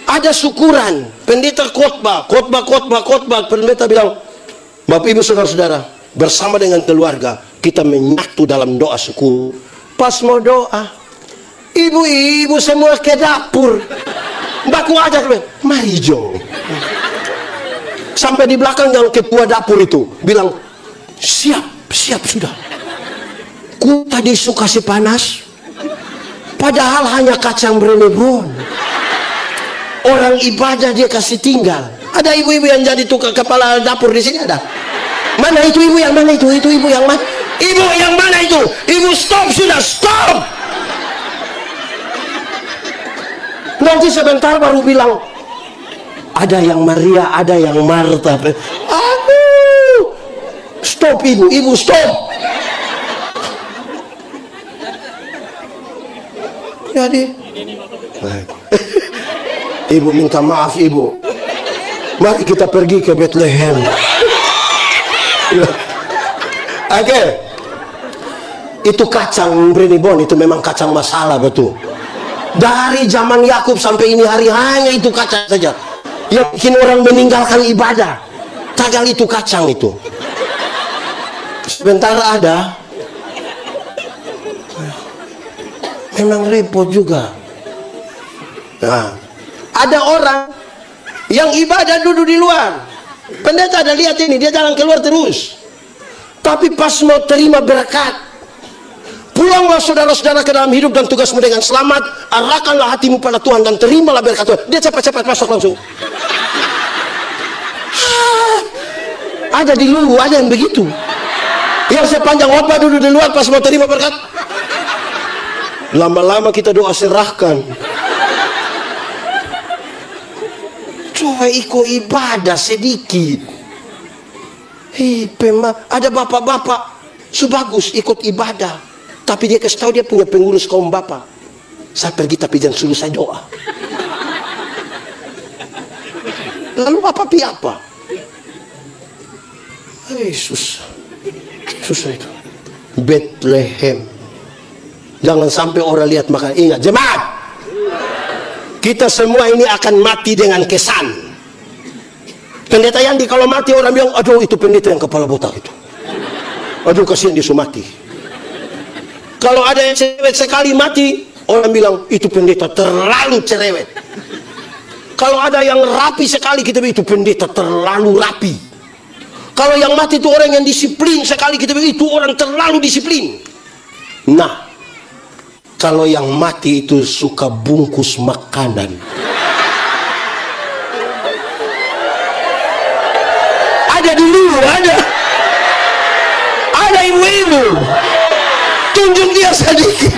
Ada syukuran, pendeta khotbah, pendeta bilang, Bapak Ibu saudara-saudara, bersama dengan keluarga kita menyatu dalam doa syukur. Pas mau doa, ibu-ibu semua ke dapur. Baku ajak, mari Jo. Sampai di belakang yang ketua dapur itu bilang, siap sudah. Ku tadi suka si panas, padahal hanya kacang berenebon. Orang ibadah dia kasih tinggal. Ada ibu-ibu yang jadi tukang kepala dapur di sini ada? Mana itu ibu yang mana itu? Itu ibu yang mana? Ibu yang mana itu? Ibu stop sudah, stop. Nanti sebentar baru bilang, ada yang Maria, ada yang Marta. Aduh, stop ibu stop. Jadi, ibu minta maaf ibu. Mari kita pergi ke Bethlehem. Oke. Itu kacang berenebon, itu memang kacang masalah betul. Dari zaman Yakub sampai ini hari hanya itu kacang saja yang bikin orang meninggalkan ibadah. Tagal itu kacang itu. Sebentar ada, memang repot juga. Nah, ada orang yang ibadah duduk di luar. Pendeta ada lihat ini, dia jalan keluar terus. Tapi pas mau terima berkat, pulanglah saudara-saudara ke dalam hidup dan tugasmu dengan selamat. Arahkanlah hatimu pada Tuhan dan terimalah berkat Tuhan. Dia cepat-cepat masuk langsung. Ada di Luwu, ada yang begitu. Yang sepanjang khotbah duduk di luar pas mau terima berkat. Lama-lama kita doa serahkan. Coba ikut ibadah sedikit. Ada bapak-bapak sebagus ikut ibadah, tapi dia kasih tahu dia punya pengurus kaum bapak. Saya pergi tapi jangan suruh saya doa. Lalu bapak pi apa? Susah itu. Bethlehem. Jangan sampai orang lihat makan. Ingat jemaat, kita semua ini akan mati dengan kesan. Pendeta Yandi kalau mati orang bilang, aduh itu pendeta yang kepala botak itu. Aduh kasihan dia mati. Kalau ada yang cerewet sekali mati, orang bilang itu pendeta terlalu cerewet. Kalau ada yang rapi sekali, kita bilang itu pendeta terlalu rapi. Kalau yang mati itu orang yang disiplin sekali, kita bilang itu orang terlalu disiplin. Nah, kalau yang mati itu suka bungkus makanan. Ada dulu, ada ibu-ibu. Tunjuk dia sedikit.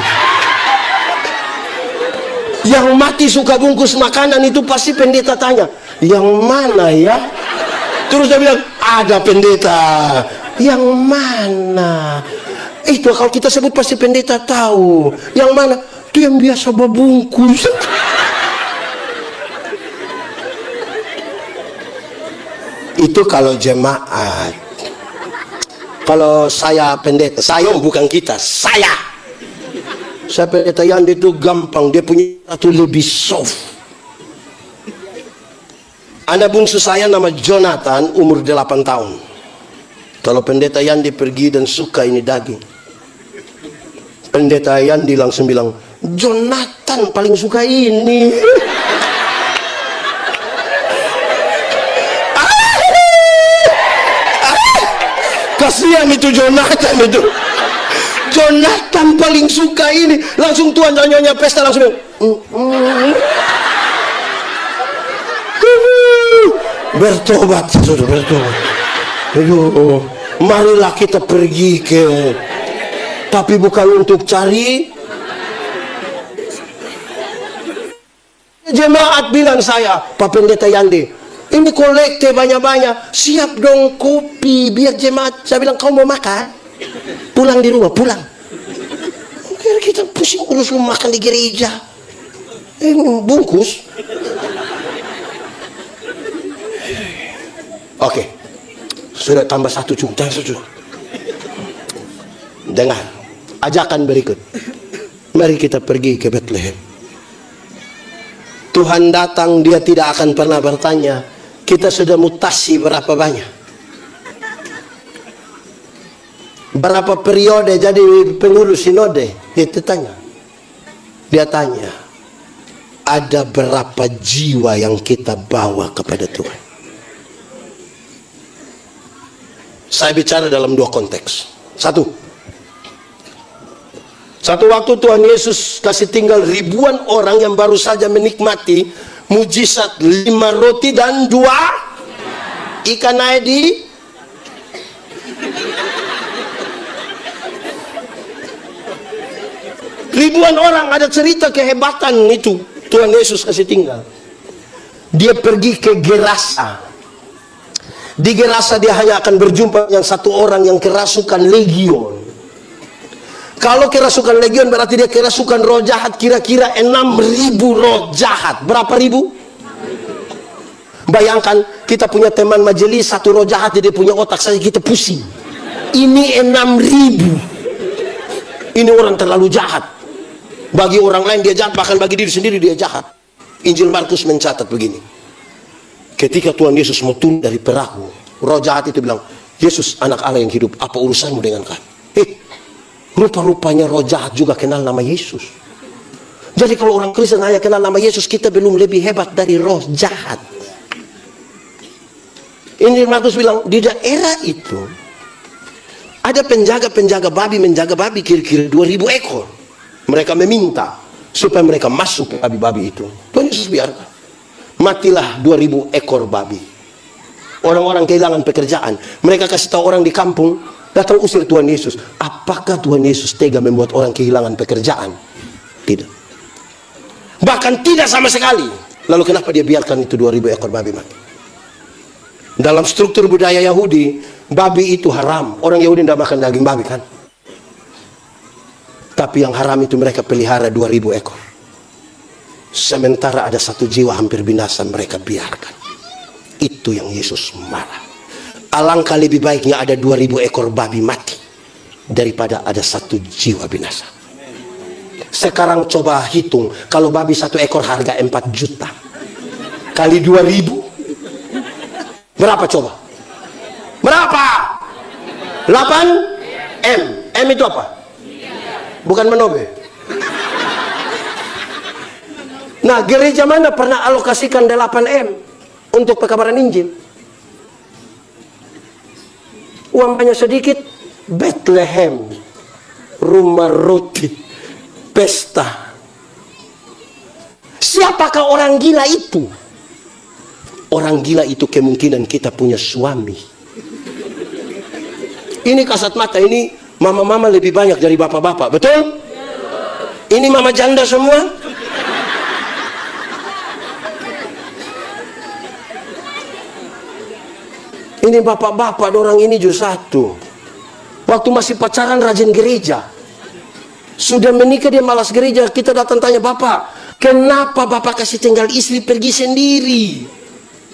Yang mati suka bungkus makanan itu pasti pendeta tanya, yang mana ya? Terus dia bilang, ada pendeta. Yang mana? Itu kalau kita sebut pasti pendeta tahu. Yang mana? Itu yang biasa berbungkus. Itu kalau jemaat. Kalau saya pendeta, saya bukan kita, saya pendeta yang itu gampang, dia punya satu lebih soft. Ada bungsu saya nama Jonathan, umur 8 tahun. Kalau pendeta Yandi pergi dan suka ini daging, pendeta Yandi langsung bilang, Jonathan paling suka ini. Kasihan itu Jonathan itu. Jonathan paling suka ini. Langsung Tuhan nyonya pesta langsung bilang, bertobat, saudara, bertobat. Aduh, marilah kita pergi ke, tapi bukan untuk cari. Jemaat bilang saya, Pak Pendeta Yandi, ini kolekte banyak-banyak, siap dong kopi biar jemaat. Saya bilang, kau mau makan? Pulang di rumah, pulang. Kita pusing urus lu makan di gereja. Bungkus. Oke, sudah tambah satu cuma. Dengar, ajakan berikut. Mari kita pergi ke Bethlehem. Tuhan datang, dia tidak akan pernah bertanya, kita sudah mutasi berapa banyak. berapa periode jadi pengurus sinode? Itu tanya. Dia tanya, ada berapa jiwa yang kita bawa kepada Tuhan? Saya bicara dalam dua konteks. Satu waktu Tuhan Yesus kasih tinggal ribuan orang yang baru saja menikmati mujizat 5 roti dan 2 ikan aidi. Ribuan orang, ada cerita kehebatan itu Tuhan Yesus kasih tinggal. Dia pergi ke Gerasa. Di Gerasa dia hanya akan berjumpa dengan satu orang yang kerasukan legion. Kalau kerasukan legion berarti dia kerasukan roh jahat, kira-kira 6.000 roh jahat. Berapa ribu? Bayangkan kita punya teman majelis, satu roh jahat dia punya otak saja kita pusing. Ini 6.000. Ini orang terlalu jahat. Bagi orang lain dia jahat, bahkan bagi diri sendiri dia jahat. Injil Markus mencatat begini. Ketika Tuhan Yesus mau turun dari perahu, roh jahat itu bilang, Yesus anak Allah yang hidup, apa urusanmu dengan kami? Rupa-rupanya roh jahat juga kenal nama Yesus. Jadi kalau orang Kristen hanya kenal nama Yesus, kita belum lebih hebat dari roh jahat. Injil Markus bilang, di daerah itu ada penjaga-penjaga babi menjaga babi kira-kira 2.000 ekor. Mereka meminta supaya mereka masuk ke babi-babi itu. Tuhan Yesus biarkan. Matilah 2.000 ekor babi. Orang-orang kehilangan pekerjaan. Mereka kasih tahu orang di kampung, datang usir Tuhan Yesus. Apakah Tuhan Yesus tega membuat orang kehilangan pekerjaan? Tidak. Bahkan tidak sama sekali. Lalu kenapa dia biarkan itu 2.000 ekor babi mati? Dalam struktur budaya Yahudi, babi itu haram. Orang Yahudi tidak makan daging babi kan? Tapi yang haram itu mereka pelihara 2.000 ekor. Sementara ada 1 jiwa hampir binasa, mereka biarkan. Itu yang Yesus marah. Alangkah lebih baiknya ada 2.000 ekor babi mati daripada ada 1 jiwa binasa. Sekarang coba hitung, kalau babi 1 ekor harga 4 juta kali 2.000 berapa coba? Berapa? 8 M. M itu apa? Bukan menobe. Nah, gereja mana pernah alokasikan 8M untuk pekabaran Injil? Uang banyak sedikit, Bethlehem, rumah roti, pesta. Siapakah orang gila itu? Orang gila itu kemungkinan kita punya suami. Ini kasat mata, ini mama-mama lebih banyak dari bapak-bapak, betul? Ini mama janda semua. Ini bapak-bapak, orang ini justru satu. Waktu masih pacaran rajin gereja. Sudah menikah dia malas gereja. Kita datang tanya, Bapak, kenapa Bapak kasih tinggal istri pergi sendiri?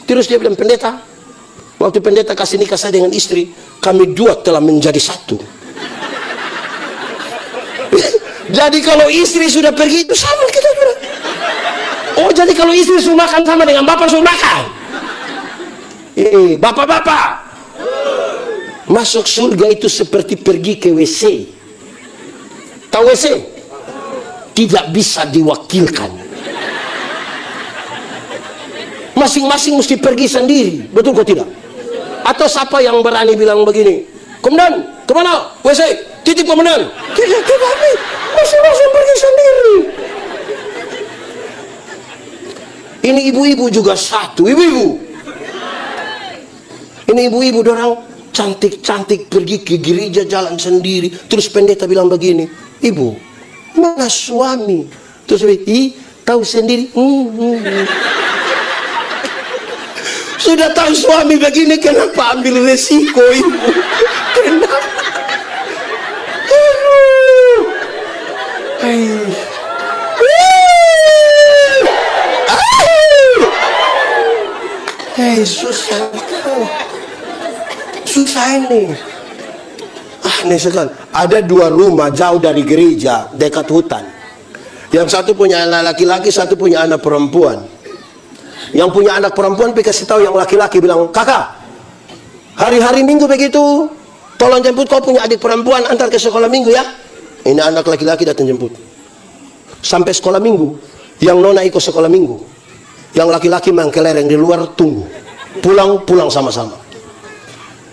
Terus dia bilang, pendeta, waktu pendeta kasih nikah saya dengan istri, kami dua telah menjadi satu. Jadi kalau istri sudah pergi itu sama kita juga. Oh, jadi kalau istri suruh makan sama dengan bapak suruh makan. Bapak-bapak, masuk surga itu seperti pergi ke WC. Tahu WC? Tidak bisa diwakilkan. Masing-masing mesti pergi sendiri. Betul kok tidak? Atau siapa yang berani bilang begini, Komandan, kemana? WC? Titip komandan. Tidak, masing-masing pergi sendiri. Ini ibu-ibu juga satu. Ibu-ibu, ini ibu-ibu dorang cantik-cantik pergi ke gereja jalan sendiri. Terus pendeta bilang begini, Ibu, mana suami? Terus tahu sendiri. Sudah tahu suami begini, kenapa ambil resiko, Ibu? Kenapa? Susah ini. Aneh sekali. Ada 2 rumah jauh dari gereja, dekat hutan. Yang satu punya anak laki-laki, satu punya anak perempuan. Yang punya anak perempuan kasih tahu yang laki-laki, bilang, kakak, hari-hari Minggu begitu Tolong jemput, kau punya adik perempuan, antar ke sekolah minggu ya. Ini anak laki-laki datang jemput. Sampai sekolah minggu, yang nona ikut sekolah minggu, yang laki-laki mangkelereng di luar tunggu. Pulang sama-sama.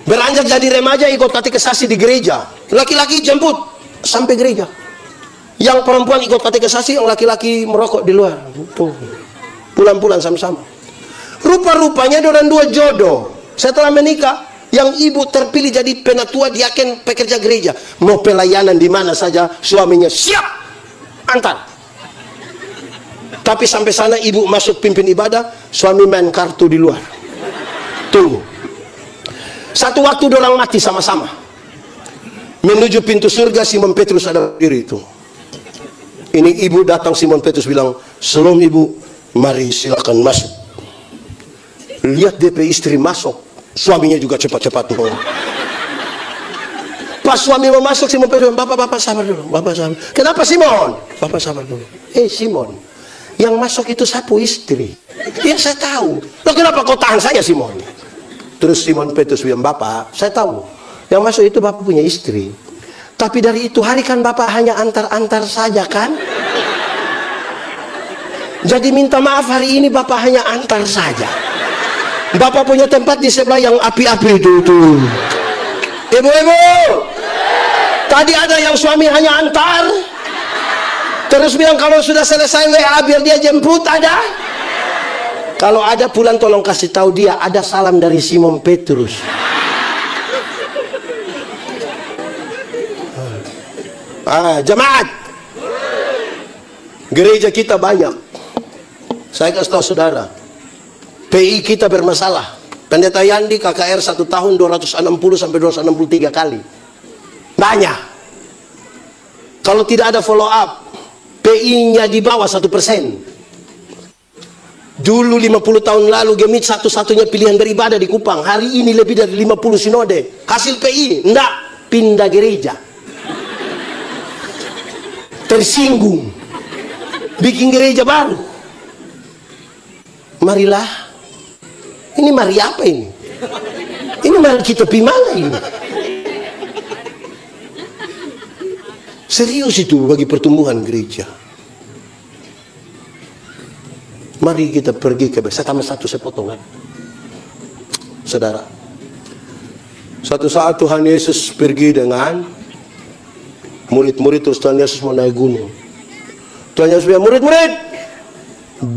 Beranjak jadi remaja ikut katekisasi di gereja. Laki-laki jemput sampai gereja. Yang perempuan ikut katekisasi, yang laki-laki merokok di luar. Pulang sama-sama. Rupa-rupanya orang dua jodoh. Setelah menikah, yang ibu terpilih jadi penatua diaken pekerja gereja. Mau pelayanan di mana saja, suaminya siap antar. Tapi sampai sana ibu masuk pimpin ibadah, suami main kartu di luar. Tunggu. Satu waktu dorang mati sama-sama. Menuju pintu surga, Simon Petrus ada berdiri itu. Ini ibu datang, Simon Petrus bilang, "Shalom ibu, mari silakan masuk." Lihat DP istri masuk, suaminya juga cepat-cepat tuh. Pas suami mau masuk, Simon Petrus, "Bapak sabar dulu, Bapak sabar." "Kenapa Simon?" "Bapak sabar dulu." Simon, yang masuk itu sapu istri." "Ya saya tahu." "Loh kenapa kau tahan saya Simon?" Terus Simon Petrus bilang, "Bapak, saya tahu yang masuk itu Bapak punya istri. Tapi dari itu hari kan Bapak hanya antar-antar saja kan? Jadi minta maaf hari ini Bapak hanya antar saja. Bapak punya tempat di sebelah yang api-api itu tuh. Ibu-ibu, tadi ada yang suami hanya antar. Terus bilang kalau sudah selesai WA biar dia jemput, ada? Kalau ada pulang tolong kasih tahu dia ada salam dari Simon Petrus. Jemaat, gereja kita banyak. Saya kasih tahu saudara, PI kita bermasalah. Pendeta Yandi KKR 1 tahun 260 sampai 263 kali. Banyak. Kalau tidak ada follow up, PI-nya di bawah 1%. Dulu 50 tahun lalu Gemit satu-satunya pilihan beribadah di Kupang. Hari ini lebih dari 50 sinode. Hasil PI, enggak, pindah gereja. Tersinggung, bikin gereja baru. Marilah, ini mari apa ini? Ini mari kita pi mana ini? Serius itu bagi pertumbuhan gereja. Mari kita pergi ke, saya tambah satu sepotongan. Saudara, suatu saat Tuhan Yesus pergi dengan murid-murid, terus Tuhan Yesus mau naik gunung. Tuhan Yesus bilang, "Murid-murid,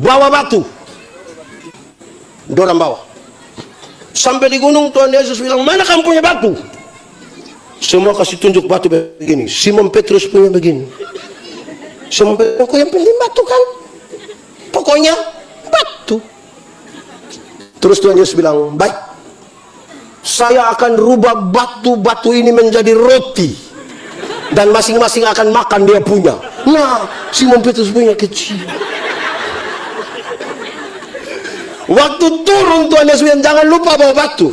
bawa batu." Dorang bawa. Sampai di gunung, Tuhan Yesus bilang, "Mana kamu punya batu?" Semua kasih tunjuk batu begini. Simon Petrus punya begini. Simon Petrus, "Kau yang penting batu kan? Pokoknya batu." Terus Tuhan Yesus bilang, "Baik, saya akan rubah batu-batu ini menjadi roti. Dan masing-masing akan makan dia punya." Nah, Simon Petrus punya kecil. Waktu turun Tuhan Yesus bilang, "Jangan lupa bawa batu."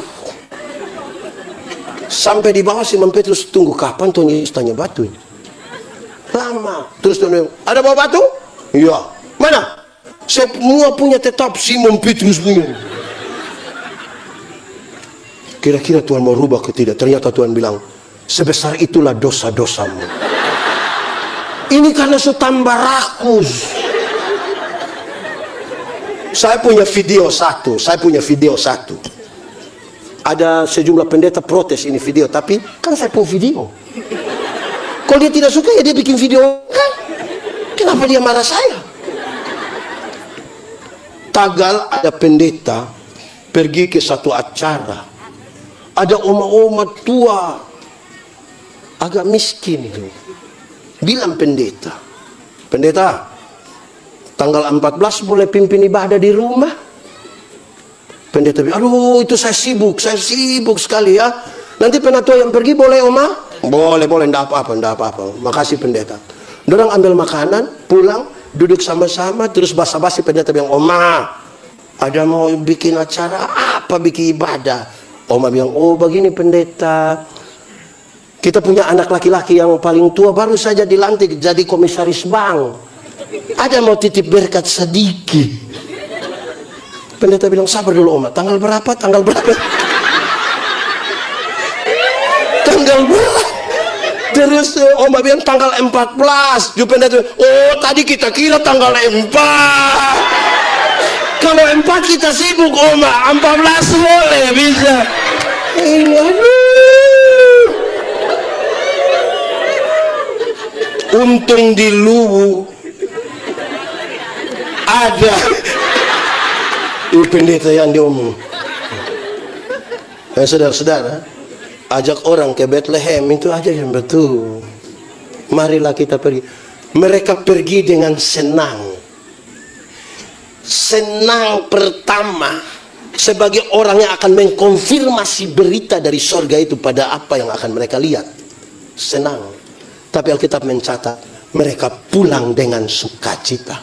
Sampai di bawah Simon Petrus tunggu kapan Tuhan Yesus tanya batu ini. Lama. Terus Tuhan bilang, "Ada bawa batu?" "Iya." "Mana?" "Semua punya tetap, Simon Petrus punya." Kira-kira Tuhan mau rubah ke tidak? Ternyata Tuhan bilang, "Sebesar itulah dosa-dosamu." Ini karena tambah rakus. Saya punya video satu. Ada sejumlah pendeta protes ini video, tapi kan saya punya video. Kalau dia tidak suka ya dia bikin video kan? Kenapa dia marah saya? Tagal ada pendeta pergi ke satu acara. Ada oma-oma tua agak miskin itu. Bilang pendeta, "Pendeta, tanggal 14 boleh pimpin ibadah di rumah?" Pendeta bilang, "Aduh, itu saya sibuk sekali ya. Nanti penatua yang pergi boleh oma?" Boleh, enggak apa-apa. Makasih pendeta. Dorang ambil makanan, pulang, duduk sama-sama, terus basa-basi. Pendeta bilang, "Oma, ada mau bikin acara apa, bikin ibadah?" Oma bilang, "Oh begini pendeta, kita punya anak laki-laki yang paling tua baru saja dilantik jadi komisaris bank. Ada mau titip berkat sedikit." Pendeta bilang, "Sabar dulu Oma, tanggal berapa?" Tanggal Padahal berat. Terus Oma bilang tanggal 14. Pendeta, oh tadi kita kira tanggal 4. Kalau 4 kita sibuk Oma, 14 boleh bisa. Ini aduh. Untung di Luwu ada pendeta yang diomong. Saudara-saudara, ajak orang ke Bethlehem itu aja yang betul. Marilah kita pergi. Mereka pergi dengan senang. Senang pertama sebagai orang yang akan mengkonfirmasi berita dari sorga itu pada apa yang akan mereka lihat. Senang. Tapi Alkitab mencatat mereka pulang dengan sukacita.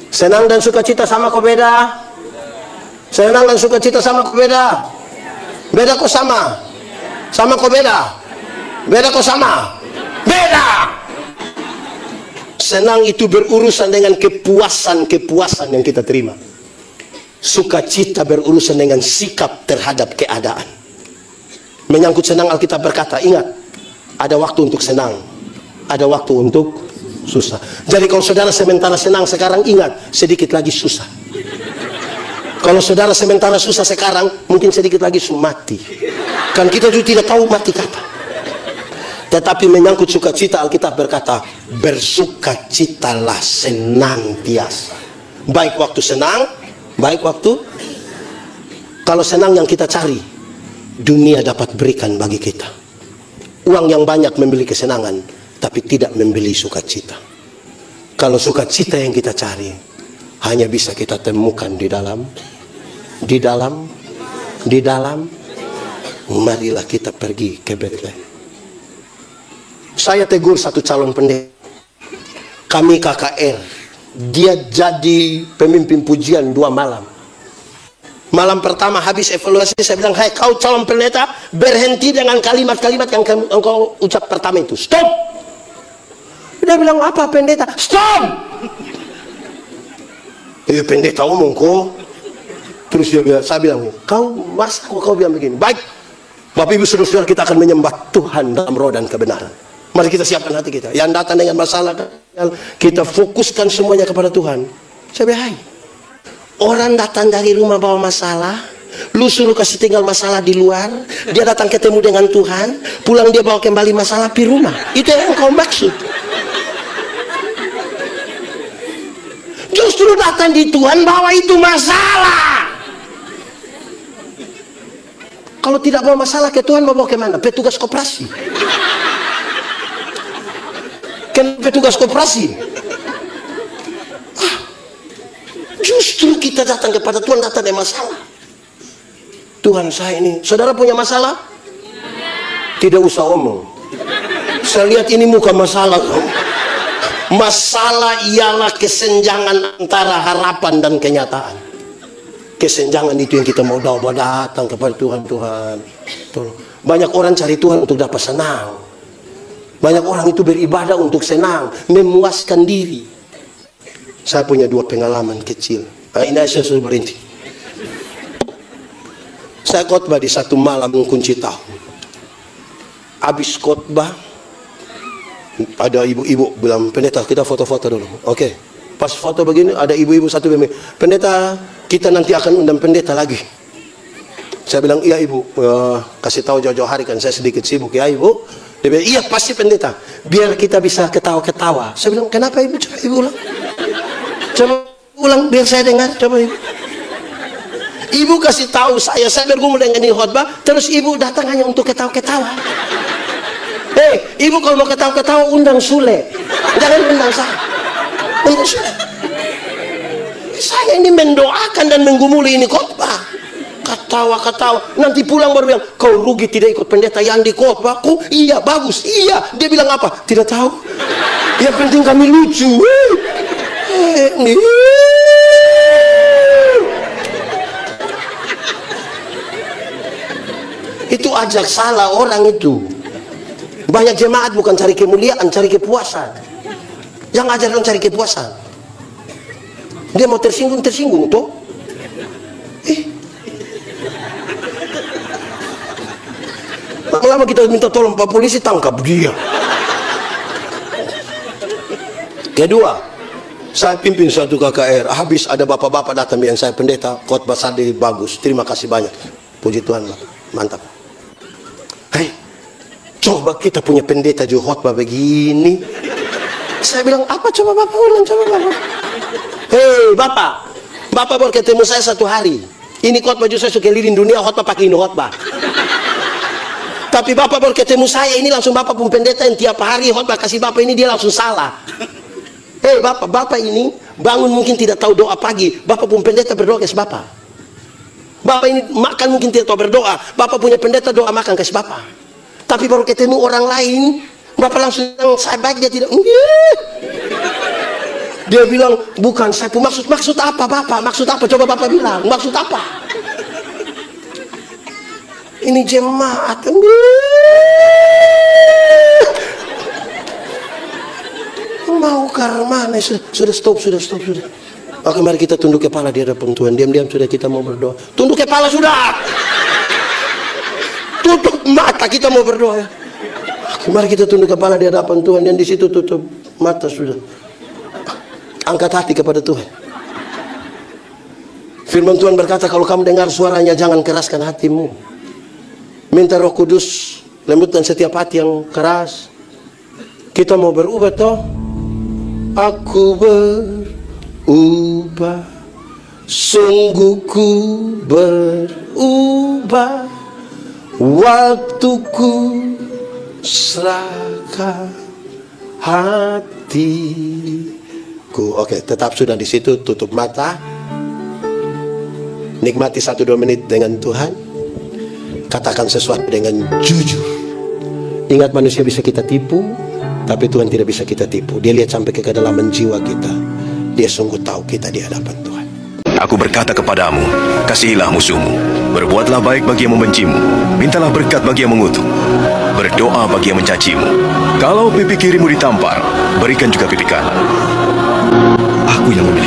Senang dan sukacita sama kok beda? Senang dan sukacita sama kok beda? Beda kok sama? Sama kok beda? Beda kok sama? Beda! Senang itu berurusan dengan kepuasan yang kita terima. Sukacita berurusan dengan sikap terhadap keadaan. Menyangkut senang, Alkitab berkata, ingat, ada waktu untuk senang, ada waktu untuk susah. Jadi kalau saudara sementara senang sekarang, ingat, sedikit lagi susah. Kalau saudara sementara susah sekarang, mungkin sedikit lagi mati. Kan kita juga tidak tahu mati kapan. Tetapi menyangkut sukacita, Alkitab berkata, bersukacitalah senantiasa. Baik waktu senang, baik waktu. Kalau senang yang kita cari, dunia dapat berikan bagi kita. Uang yang banyak membeli kesenangan, tapi tidak membeli sukacita. Kalau sukacita yang kita cari, hanya bisa kita temukan di dalam. Marilah kita pergi ke Bethlehem. Saya tegur satu calon pendeta. Kami KKR. Dia jadi pemimpin pujian 2 malam. Malam pertama habis evaluasi, saya bilang, hai kau calon pendeta, berhenti dengan kalimat-kalimat yang engkau ucap pertama itu. Stop! Dia bilang, apa pendeta? Stop! Pendeta omong kok. Terus saya bilang, masa kau bilang begini? Baik, Bapak Ibu Saudara, kita akan menyembah Tuhan dalam roh dan kebenaran. Mari kita siapkan hati kita. Yang datang dengan masalah, kita fokuskan semuanya kepada Tuhan. Saya bilang, hai, orang datang dari rumah bawa masalah, lu suruh kasih tinggal masalah di luar, dia datang ketemu dengan Tuhan, pulang dia bawa kembali masalah di rumah. Itu yang kau maksud. Justru datang di Tuhan bawa itu masalah. Kalau tidak bawa masalah ke Tuhan, bawa kemana? Petugas koperasi. Kan petugas koperasi. Justru kita datang kepada Tuhan, datang ada masalah. Tuhan saya ini, saudara punya masalah? Tidak usah omong. Saya lihat ini muka masalah. Masalah ialah kesenjangan antara harapan dan kenyataan. Kesenjangan itu yang kita mau datang kepada Tuhan. Tuhan, tolong. Banyak orang cari Tuhan untuk dapat senang. Banyak orang itu beribadah untuk senang, memuaskan diri. Saya punya 2 pengalaman kecil. Ini saya sudah berhenti. Saya khotbah di satu malam kunci tahun. Habis khotbah, ada ibu-ibu bilang, pendeta kita foto-foto dulu. Oke. Pas foto begini, ada ibu-ibu satu bilang, pendeta kita nanti akan undang pendeta lagi. Saya bilang, iya ibu. Kasih tahu jauh-jauh hari kan saya sedikit sibuk ya ibu. Dia bilang, iya pasti pendeta. Biar kita bisa ketawa-ketawa. Saya bilang, kenapa ibu? Coba ibu ulang. Coba ulang biar saya dengar. Coba ibu. Ibu kasih tahu saya bergumul dengan ini khotbah, terus ibu datang hanya untuk ketawa-ketawa. Ibu kalau mau ketawa-ketawa undang Sule. Jangan undang saya. Undang Sule. Saya ini mendoakan dan menggumuli ini khotbah. Ketawa-ketawa. Nanti pulang baru bilang, kau rugi tidak ikut pendeta yang di khotbah. Iya bagus. Iya. Dia bilang apa? Tidak tahu. Yang penting kami lucu. Itu ajak salah orang itu. Banyak jemaat bukan cari kemuliaan, cari kepuasan. Yang ajar dong cari kepuasan. Dia mau tersinggung tuh. Lama-lama kita minta tolong Pak Polisi, tangkap dia. Kedua, saya pimpin suatu KKR, habis ada bapak-bapak datang bilang saya pendeta, khotbah tadi bagus, terima kasih banyak. Puji Tuhan, mantap. Hei, coba kita punya pendeta juga khotbah begini. Saya bilang, apa coba bapak ulang, coba bapak. Hei bapak baru ketemu saya 1 hari. Ini khotbah juga saya suka keliling dunia, khotbah pakai ini khotbah. Tapi bapak baru ketemu saya, ini langsung bapak pun pendeta yang tiap hari khotbah kasih bapak ini, dia langsung salah. Hei bapak ini bangun mungkin tidak tahu doa pagi, bapak pun pendeta berdoa kasih bapak. Bapak ini makan mungkin tidak tahu berdoa, bapak punya pendeta doa makan kasih bapak. Tapi baru ketemu orang lain, bapak langsung saya baik, dia tidak. Dia bilang bukan saya pun maksud apa bapak, maksud apa, coba bapak bilang maksud apa. Ini jemaat. Mau karmana, sudah stop. Oke, mari kita tunduk kepala di hadapan Tuhan. Diam-diam sudah kita mau berdoa. Tunduk kepala sudah. Tutup mata, kita mau berdoa ya. Oke, mari kita tunduk kepala di hadapan Tuhan, dan di situ tutup mata sudah. Angkat hati kepada Tuhan. Firman Tuhan berkata, kalau kamu dengar suaranya jangan keraskan hatimu. Minta Roh Kudus lembutkan setiap hati yang keras. Kita mau berubah toh. Aku berubah, sungguh ku berubah, waktuku serahkan hatiku. Oke, tetap sudah di situ, tutup mata, nikmati 1-2 menit dengan Tuhan, katakan sesuatu dengan jujur. Ingat, manusia bisa kita tipu, tapi Tuhan tidak bisa kita tipu. Dia lihat sampai ke kedalaman jiwa kita. Dia sungguh tahu kita di hadapan Tuhan. Aku berkata kepadamu, kasihilah musuhmu, berbuatlah baik bagi yang membencimu, mintalah berkat bagi yang mengutuk, berdoa bagi yang mencacimu. Kalau pipi kirimu ditampar, berikan juga pipi kanan. Aku yang memiliki